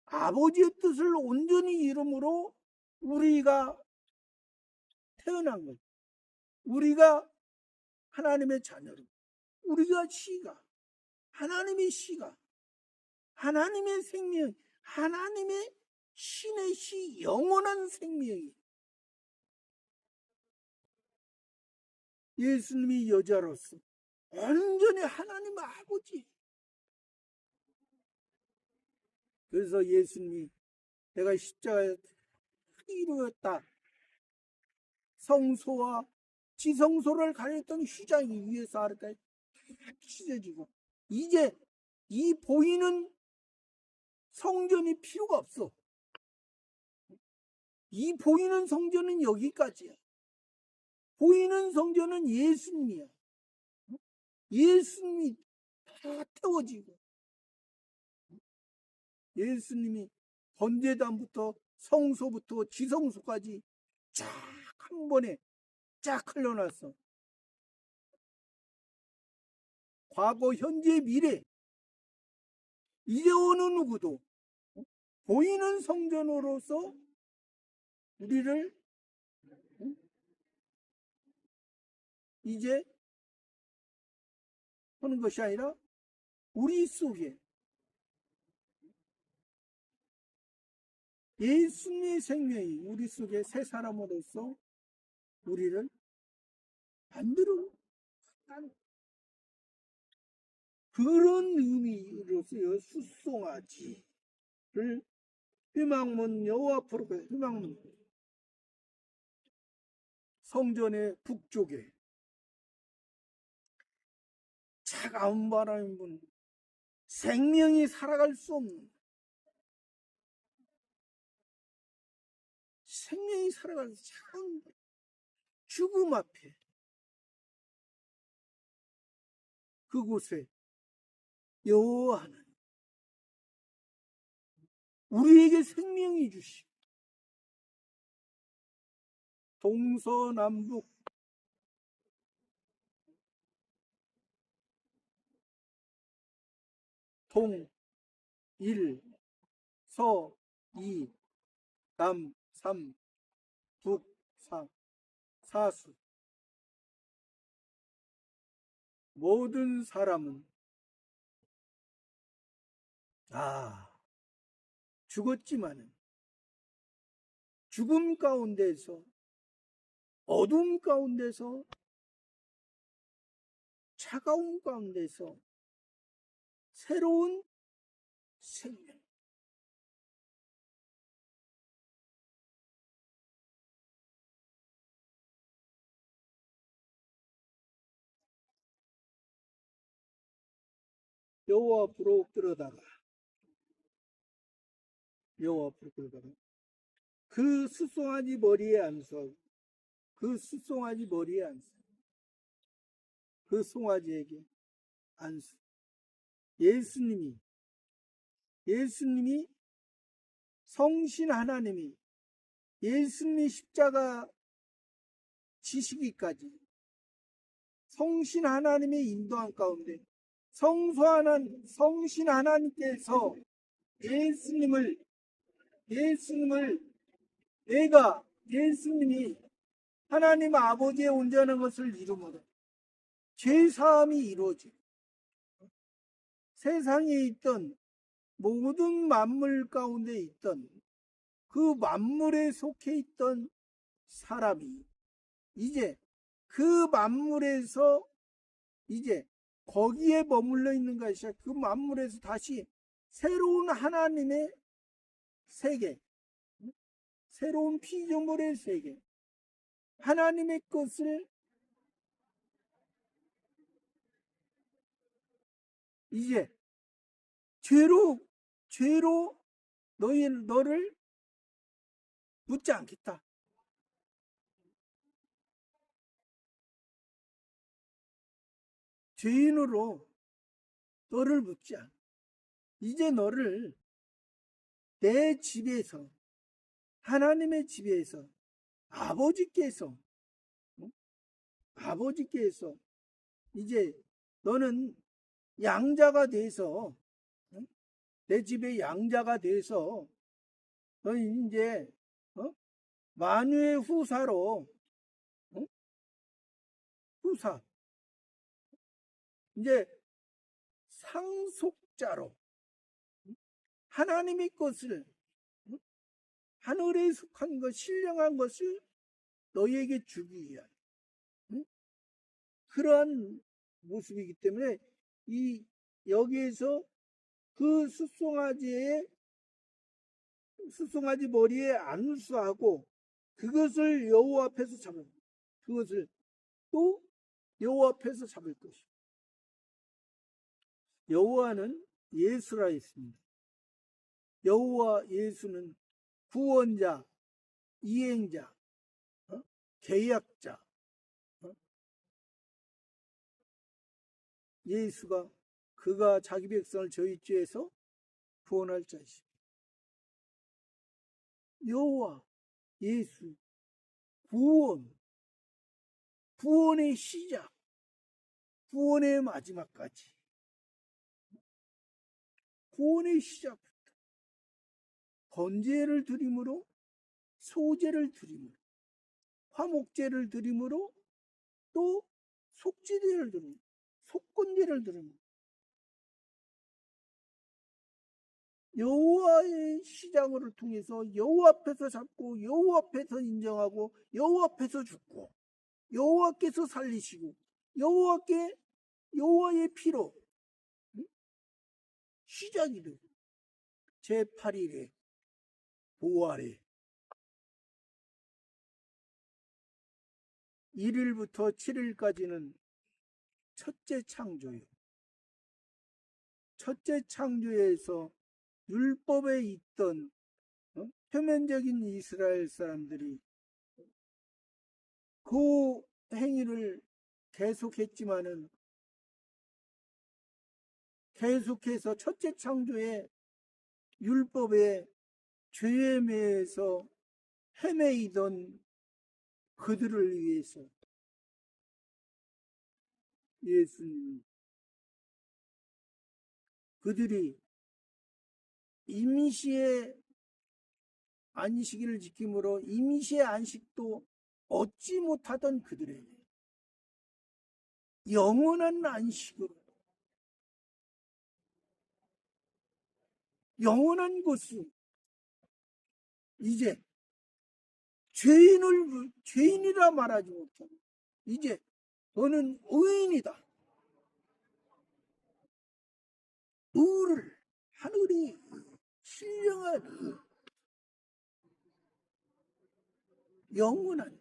아버지의 뜻을 온전히 이름으로 우리가 태어난 것, 우리가 하나님의 자녀로, 우리가 하나님의 시가, 하나님의 생명, 하나님의 신의 시, 영원한 생명이, 예수님이 여자로서 온전히 하나님 아버지. 그래서 예수님이 내가 십자가에 이루었다, 성소와 지성소를 가렸던 휘장이 위에서 아래까지 찢어지고, 이제 이 보이는 성전이 필요가 없어. 이 보이는 성전은 여기까지야. 보이는 성전은 예수님이야. 예수님이 다 태워지고, 예수님이 번제단부터 성소부터 지성소까지 쫙 한 번에 쫙 흘러났어. 과거, 현재, 미래, 이제 어느 누구도 보이는 성전으로서 우리를 이제 하는 것이 아니라 우리 속에 예수님의 생명이 우리 속에 새 사람으로서 우리를 만들어 그런 의미로서 숫송아지를 희망문, 여호와 앞으로 희망문, 성전의 북쪽에 차가운 바람이 부는, 생명이 살아갈 수 없는, 생명이 살아갈 차가운 죽음 앞에 그곳에 여호와 하나님 우리에게 생명이 주시고, 동서남북 동, 일, 서, 이, 남, 삼, 북, 사, 사수. 모든 사람은 죽었지만은 죽음 가운데서, 어둠 가운데서, 차가운 가운데서 새로운 생명. 여호와 앞으로 끌어다가 여호와 앞으로 끌어다가 그 숫송아지 머리에 안수하고 그 숫송아지 머리에 안수, 그 송아지에게 안수. 예수님이 성신 하나님이 예수님이 십자가 지시기까지 성신 하나님의 인도한 가운데 성신 하나님께서 예수님을 예수님이 하나님 아버지의 온전한 것을 이루므로 죄사함이 이루어지고 세상에 있던 모든 만물 가운데 있던 그 만물에 속해 있던 사람이 이제 그 만물에서 이제 거기에 머물러 있는 것이 그 만물에서 다시 새로운 하나님의 세계, 새로운 피조물의 세계, 하나님의 것을 이제 죄로 너를 묻지 않겠다. 죄인으로 너를 묻지 않아. 이제 너를 내 집에서, 하나님의 집에서 아버지께서 이제 너는 양자가 돼서 내 집에 양자가 돼서 너는 이제 만유의 후사로 후사 이제 상속자로 하나님의 것을 하늘에 속한 것 신령한 것을 너희에게 주기 위한 그러한 모습이기 때문에 여기에서 그 숫송아지 머리에 안수하고 그것을 여호와 앞에서 잡을, 그것을 또 여호와 앞에서 잡을 것이요. 여호와는 예수라 했습니다. 여호와 예수는 구원자, 이행자, 계약자. 예수가 그가 자기 백성을 저희 죄에서 구원할 자이십니다. 여호와 예수 구원의 시작, 구원의 마지막까지, 구원의 시작부터 번제를 드림으로, 소제를 드림으로, 화목제를 드림으로, 또 속죄제를 드림으로, 속건제를 드림으로 여호와의 시장을 통해서 여호와 앞에서 잡고 여호와 앞에서 인정하고 여호와 앞에서 죽고 여호와께서 살리시고 여호와의 피로 시작이 되고 제8일에 부활에 1일부터 7일까지는 첫째 창조요. 첫째 창조에서 율법에 있던 표면적인 이스라엘 사람들이 그 행위를 계속했지만은 계속해서 첫째 창조의 율법의 죄에 매여서 헤매이던 그들을 위해서 예수님이 그들이 임시의 안식일을 지킴으로 임시의 안식도 얻지 못하던 그들에게 영원한 안식으로, 영원한 것을 이제 죄인이라 말하지 못하고 이제 너는 의인이다. 의를, 하늘이 신령한 영원한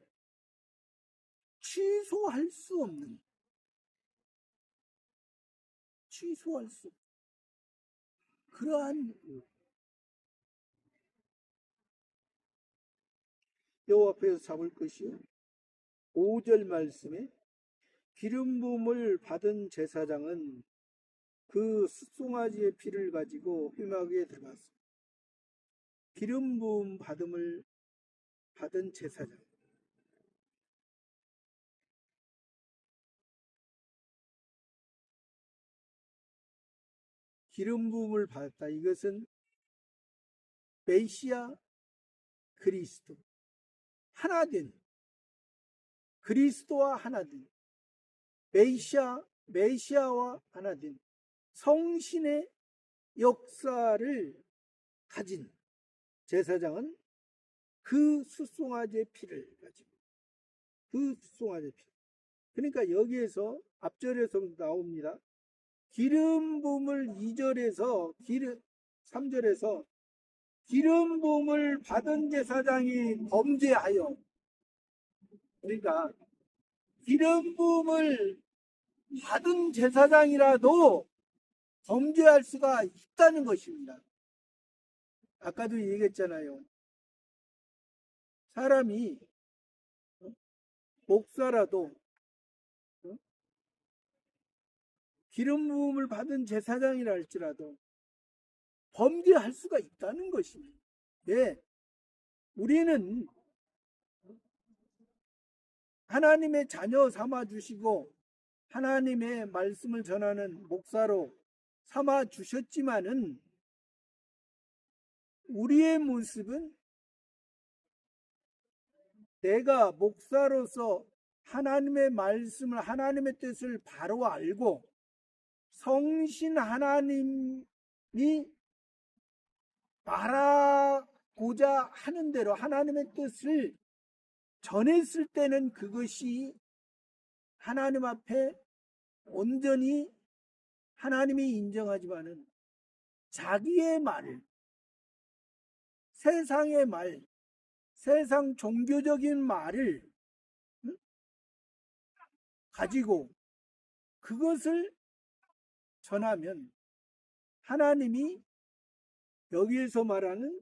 취소할 수 없는 그러한 여호와 앞에서 잡을 것이요. 5절 말씀에 기름 부음을 받은 제사장은 그 숫송아지의 피를 가지고 회막에 들어갔습니다. 기름 부음 받음을 받은 제사장. 기름 부음을 받았다. 이것은 메시아 그리스도, 하나된 그리스도와 하나된 메시아와 하나된 성신의 역사를 가진 제사장은 그 숫송아지의 피를 가지고, 그 숫송아지의 피. 그러니까 여기에서 앞절에서 나옵니다. 기름 부음을 2절에서 3절에서 기름 부음을 받은 제사장이 범죄하여, 그러니까 기름 부음을 받은 제사장이라도 범죄할 수가 있다는 것입니다. 아까도 얘기했잖아요. 사람이 목사라도 기름 부음을 받은 제사장이라 할지라도 범죄할 수가 있다는 것입니다. 네, 우리는 하나님의 자녀 삼아 주시고 하나님의 말씀을 전하는 목사로 삼아 주셨지만은 우리의 모습은 내가 목사로서 하나님의 말씀을, 하나님의 뜻을 바로 알고 성신 하나님이 말하고자 하는 대로 하나님의 뜻을 전했을 때는 그것이 하나님 앞에 온전히 하나님이 인정하지만은 자기의 말, 세상의 말, 세상 종교적인 말을 가지고 그것을 전하면 하나님이 여기에서 말하는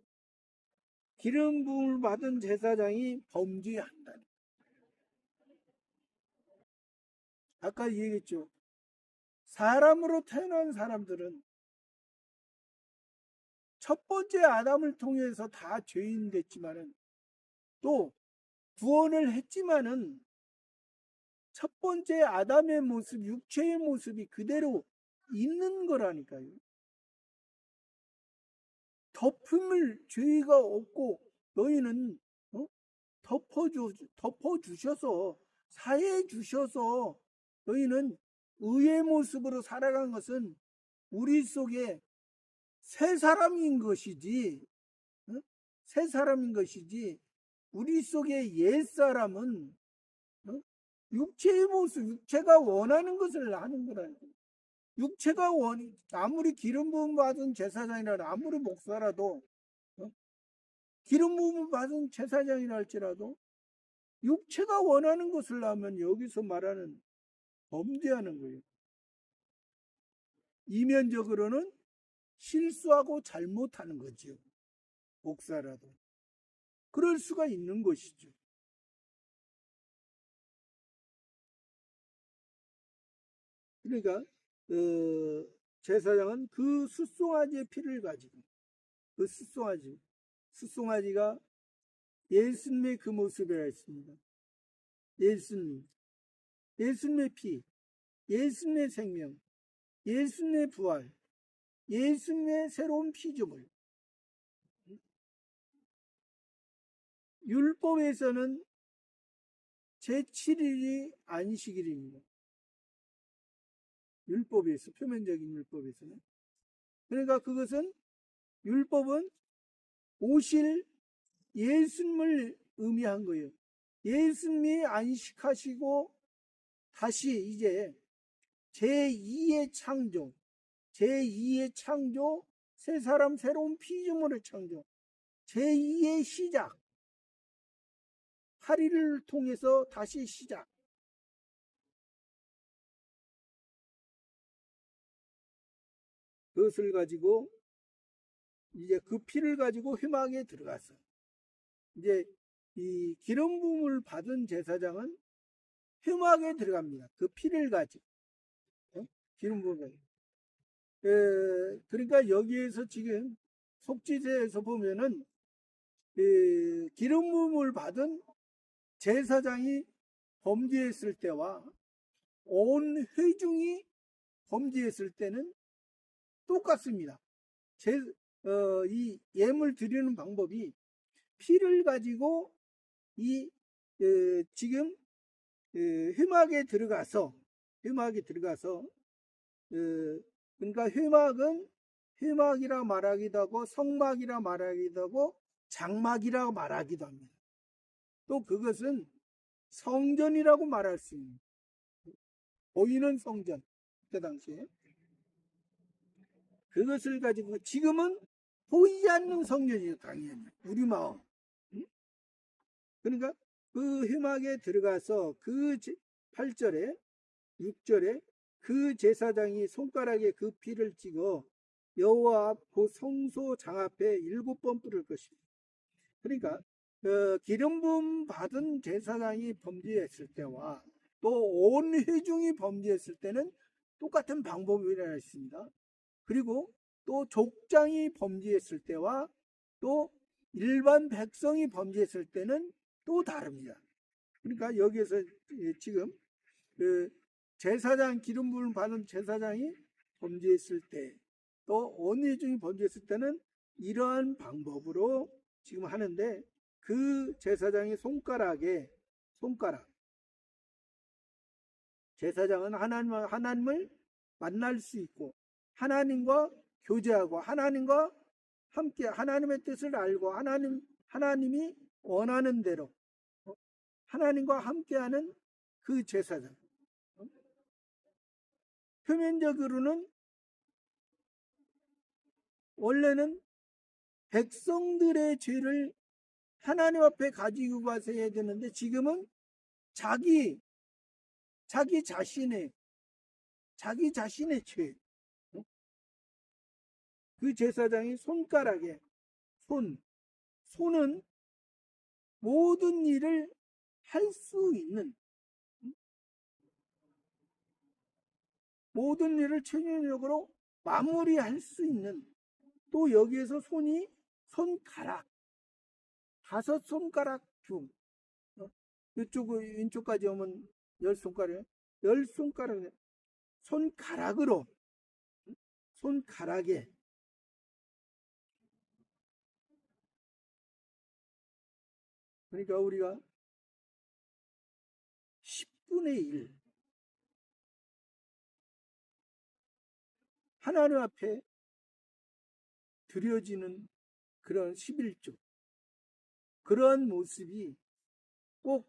기름 부음을 받은 제사장이 범죄한다. 아까 얘기했죠. 사람으로 태어난 사람들은 첫 번째 아담을 통해서 다 죄인 됐지만은 또 구원을 했지만은 첫 번째 아담의 모습, 육체의 모습이 그대로 있는 거라니까요. 덮음을 죄가 없고 너희는 덮어주셔서 사해 주셔서 너희는 의의 모습으로 살아간 것은 우리 속에 새 사람인 것이지, 새 사람인 것이지 우리 속에 옛 사람은 육체의 모습, 육체가 원하는 것을 하는 거라니까. 육체가 아무리 기름 부음 받은 제사장이라도, 아무리 목사라도, 기름 부음 받은 제사장이라 할지라도 육체가 원하는 것을 하면 여기서 말하는 범죄하는 거예요. 이면적으로는 실수하고 잘못하는 거죠. 목사라도. 그럴 수가 있는 것이죠. 그러니까 제사장은 그 숫송아지의 피를 가지고, 그 숫송아지가 예수님의 그 모습이라 했습니다. 예수님의 피, 예수님의 생명, 예수님의 부활, 예수님의 새로운 피조물. 율법에서는 제7일이 안식일입니다. 율법에서, 표면적인 율법에서는. 그러니까 그것은, 율법은 오실 예수님을 의미한 거예요. 예수님이 안식하시고 다시 이제 제2의 창조, 제2의 창조, 새 사람 새로운 피조물의 창조, 제2의 시작, 8일을 통해서 다시 시작. 그것을 가지고 이제 그 피를 가지고 회막에 들어갔어. 이제 이 기름 부음을 받은 제사장은 회막에 들어갑니다. 그 피를 가지고. 기름 부음을. 그러니까 여기에서 지금 속죄제에서 보면은 기름 부음을 받은 제사장이 범죄했을 때와 온 회중이 범죄했을 때는 똑같습니다. 이 예물 드리는 방법이 피를 가지고 지금 회막에 들어가서 그러니까 회막이라 말하기도 하고 성막이라 말하기도 하고 장막이라 말하기도 합니다. 또 그것은 성전이라고 말할 수 있는, 보이는 성전, 그 당시에 그것을 가지고, 지금은 보이지 않는 성전이에요. 당연히 우리 마음. 그러니까 그 회막에 들어가서 그 8절에 6절에 그 제사장이 손가락에 그 피를 찍어 여호와 앞 그 성소 장 앞에 7번 뿌릴 것입니다. 그러니까 기름 부음 받은 제사장이 범죄했을 때와 또 온 회중이 범죄했을 때는 똑같은 방법이라 했습니다. 그리고 또 족장이 범죄했을 때와 또 일반 백성이 범죄했을 때는 또 다릅니다. 그러니까 여기에서 지금 그 제사장, 기름 부음을 받은 제사장이 범죄했을 때, 또 온 회중이 범죄했을 때는 이러한 방법으로 지금 하는데, 그 제사장의 제사장은 하나님을 만날 수 있고 하나님과 교제하고 하나님과 함께 하나님의 뜻을 알고 하나님이 원하는 대로 하나님과 함께하는 그 제사장. 표면적으로는 원래는 백성들의 죄를 하나님 앞에 가지고 가서 해야 되는데, 지금은 자기 자신의 죄. 그 제사장이 손가락에, 손은 모든 일을 할 수 있는, 모든 일을 최종적으로 마무리할 수 있는, 또 여기에서 손가락, 5손가락 중, 이쪽 왼쪽까지 오면 10손가락, 10손가락, 손가락에 그러니까 우리가 10분의 1 하나님 앞에 드려지는 그런 11조, 그러한 모습이 꼭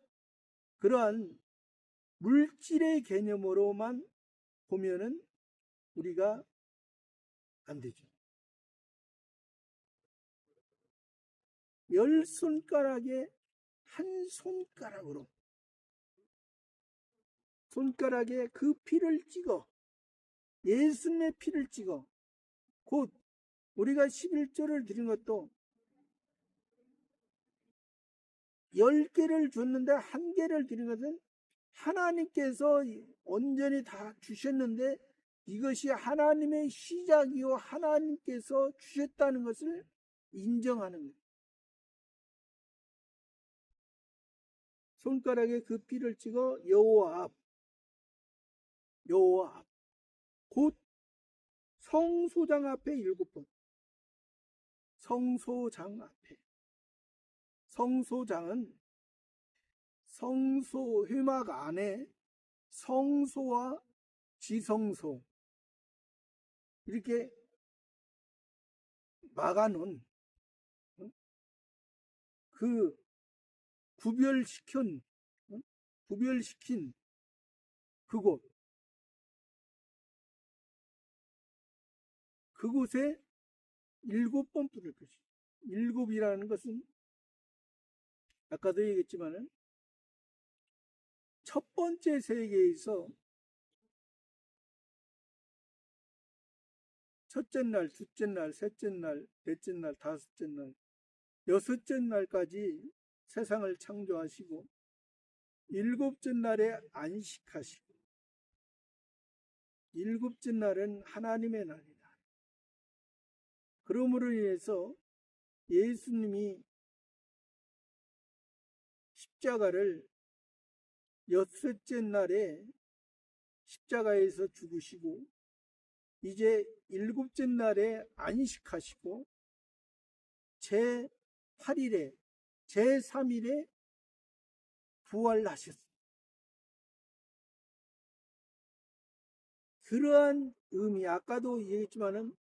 그러한 물질의 개념으로만 보면은 우리가 안 되죠. 10손가락에 한 손가락으로, 손가락에 그 피를 찍어, 예수님의 피를 찍어, 곧 우리가 11조를 드린 것도 10개를 줬는데 1개를 드린 것은 하나님께서 온전히 다 주셨는데, 이것이 하나님의 시작이요 하나님께서 주셨다는 것을 인정하는 거예요. 손가락에 그 피를 찍어 여호와 앞, 곧 성소장 앞에 7번. 성소장 앞에. 성소장은 성소 회막 안에 성소와 지성소 이렇게 막아놓은 그 구별시킨 그곳, 그곳에 7번 불을 끄시. 7이라는 것은 아까도 얘기했지만은 첫 번째 세계에서 첫째 날, 둘째 날, 셋째 날, 넷째 날, 다섯째 날, 여섯째 날까지 세상을 창조하시고 7째 날에 안식하시고 7째 날은 하나님의 날이다. 그러므로 인해서 예수님이 십자가를 여섯째 날에 십자가에서 죽으시고 이제 7째 날에 안식하시고 제8일에 제3일에 부활하셨습니다. 그러한 의미, 아까도 얘기했지만은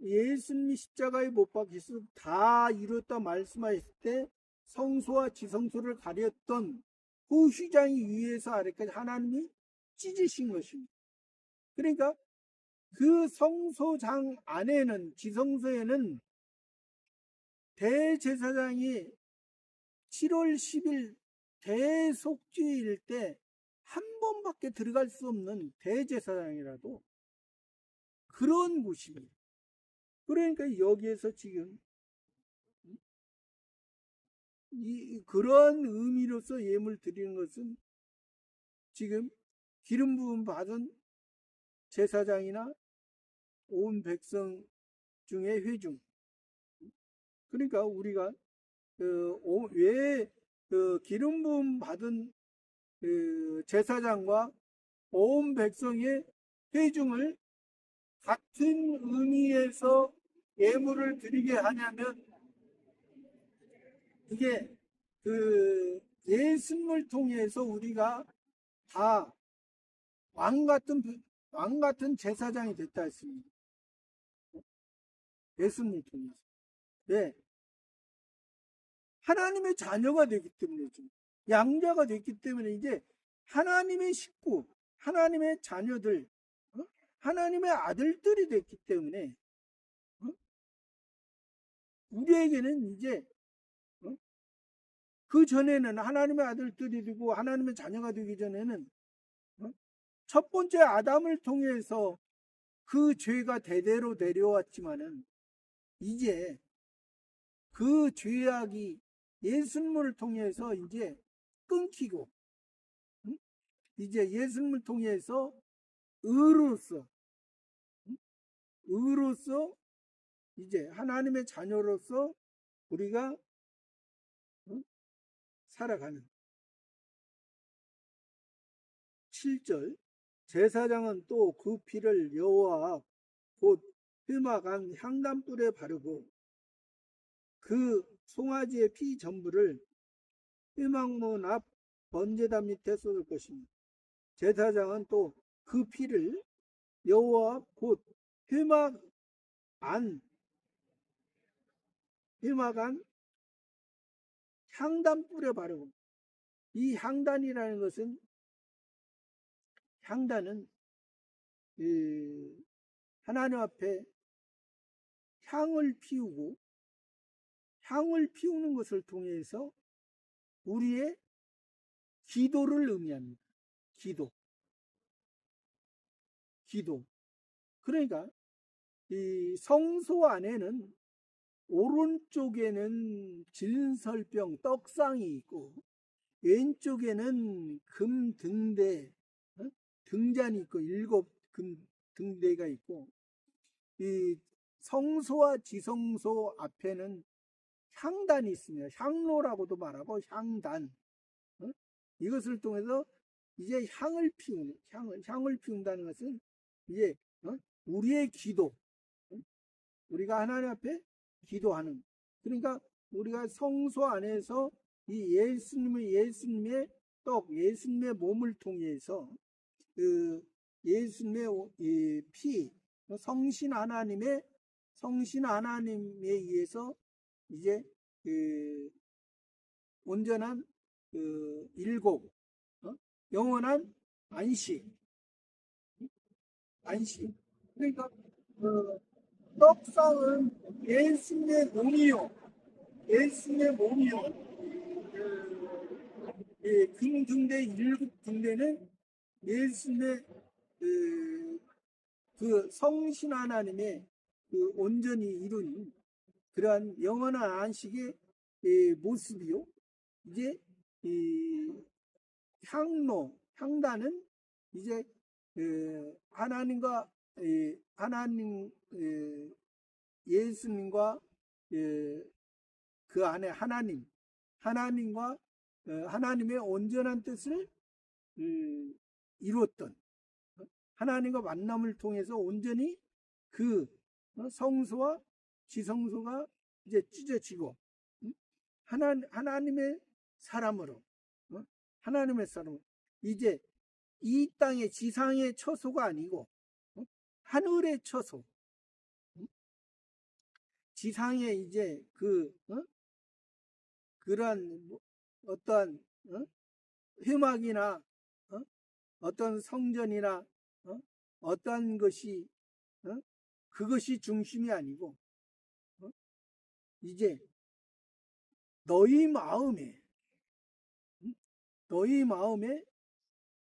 예수님이 십자가에 못 박히셔서 다 이뤘다 말씀하실 때 성소와 지성소를 가렸던 그 휘장이 위에서 아래까지 하나님이 찢으신 것입니다. 그러니까 그 성소장 안에는, 지성소에는 대제사장이 7월 10일 대속죄일 때 한 번밖에 들어갈 수 없는 대제사장이라도 그런 곳입니다. 그러니까 여기에서 지금 그런 의미로서 예물 드리는 것은 지금 기름 부음 받은 제사장이나 온 백성 중에 회중. 그러니까 우리가 왜 기름 부음 받은 제사장과 온 백성의 회중을 같은 의미에서 예물을 드리게 하냐면 이게 예수님을 통해서 우리가 다 왕 같은 제사장이 됐다 했습니다. 예수님을 통해서. 네. 하나님의 자녀가 되기 때문이죠. 양자가 됐기 때문에 이제 하나님의 식구, 하나님의 자녀들, 하나님의 아들들이 됐기 때문에 우리에게는 이제 그 전에는 하나님의 아들들이 되고 하나님의 자녀가 되기 전에는 첫 번째 아담을 통해서 그 죄가 대대로 내려왔지만은 이제 그 죄악이 예수님을 통해서 이제 끊기고 이제 예수님을 통해서 의로서 이제 하나님의 자녀로서 우리가 살아가는 7절 제사장은 또 그 피를 여호와 곧 회막한 향단불에 바르고 그 송아지의 피 전부를 회막문 앞 번제단 밑에 쏟을 것입니다. 제사장은 또 그 피를 여호와 곧 회막한 향단불에 바르고 이 향단이라는 것은 향단은 하나님 앞에 향을 피우는 것을 통해서 우리의 기도를 의미합니다. 기도. 그러니까 이 성소 안에는 오른쪽에는 진설병 떡상이 있고 왼쪽에는 금 등대 등잔이 있고 7금 등대가 있고 이 성소와 지성소 앞에는 향단이 있습니다. 향로라고도 말하고 향단. 이것을 통해서 이제 향을 피운다는 것은 이제 우리의 기도, 우리가 하나님 앞에 기도하는, 그러니까 우리가 성소 안에서 이 예수님의 떡, 예수님의 몸을 통해서 그 예수님의 이 피, 성신 하나님에 의해서 이제 그 온전한 그 일곱, 영원한 안식. 그러니까 떡상은 예수님의 몸이요, 금등대 일곱 등대는 예수님의 그 성신 하나님의 그 온전히 이룬 그러한 영원한 안식의 모습이요. 이제 이 향단은 이제 하나님과 예수님과 그 안에 하나님과 하나님의 온전한 뜻을 이루었던, 하나님과 만남을 통해서 온전히 그 성소와 지성소가 이제 찢어지고 하나님의 사람으로 이제 이 땅의 지상의 처소가 아니고 하늘의 처소, 지상에 이제 그러한 어떠한 회막이나 어떤 성전이나 어떠한 것이 그것이 중심이 아니고 이제 너희 마음에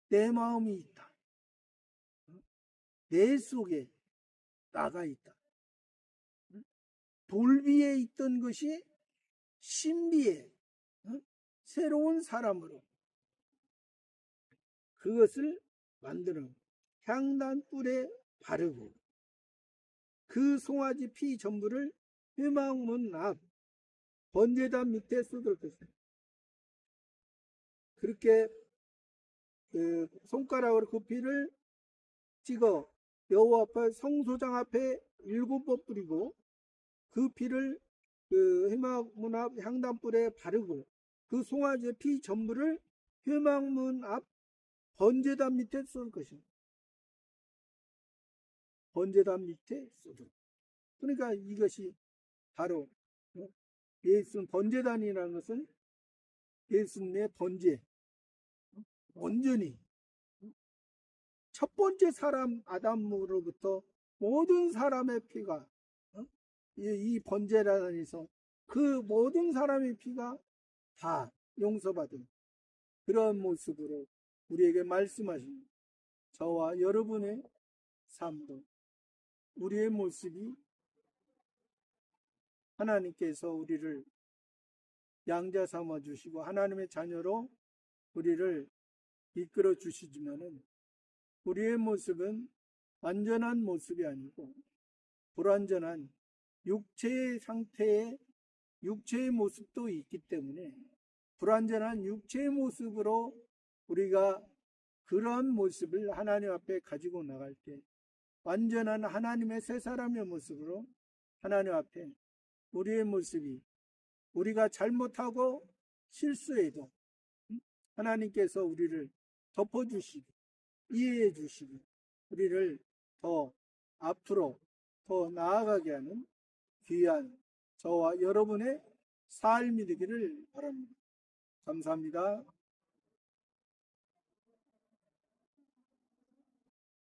내 마음이 있다. 내 속에 나가 있다. 돌비에 있던 것이 신비에 새로운 사람으로 그것을 만들어 향단 뿔에 바르고 그 송아지 피 전부를 회막문 앞 번제단 밑에 쏟을 것이다. 그렇게 그 손가락으로 그 피를 찍어 여호와 앞에 성소장 앞에 7번 뿌리고 그 피를 그 회막문 앞 향단불에 바르고 그 송아지의 피 전부를 회막문 앞 번제단 밑에 쏟을 것입니다. 번제단 밑에 쏟을. 그러니까 이것이 바로 예수님 번제단이라는 것은 예수님의 번제, 온전히 첫 번째 사람 아담으로부터 모든 사람의 피가 이 번제단에서 그 모든 사람의 피가 다 용서받은 그런 모습으로 우리에게 말씀하십니다. 저와 여러분의 삶도 우리의 모습이 하나님께서 우리를 양자 삼아 주시고 하나님의 자녀로 우리를 이끌어 주시지만은 우리의 모습은 완전한 모습이 아니고 불완전한 육체의 상태의 육체의 모습도 있기 때문에 불완전한 육체의 모습으로 우리가 그런 모습을 하나님 앞에 가지고 나갈 때 완전한 하나님의 새 사람의 모습으로 하나님 앞에 우리의 모습이 우리가 잘못하고 실수해도 하나님께서 우리를 덮어주시고 이해해 주시고 우리를 더 앞으로 더 나아가게 하는 귀한 저와 여러분의 삶이 되기를 바랍니다. 감사합니다.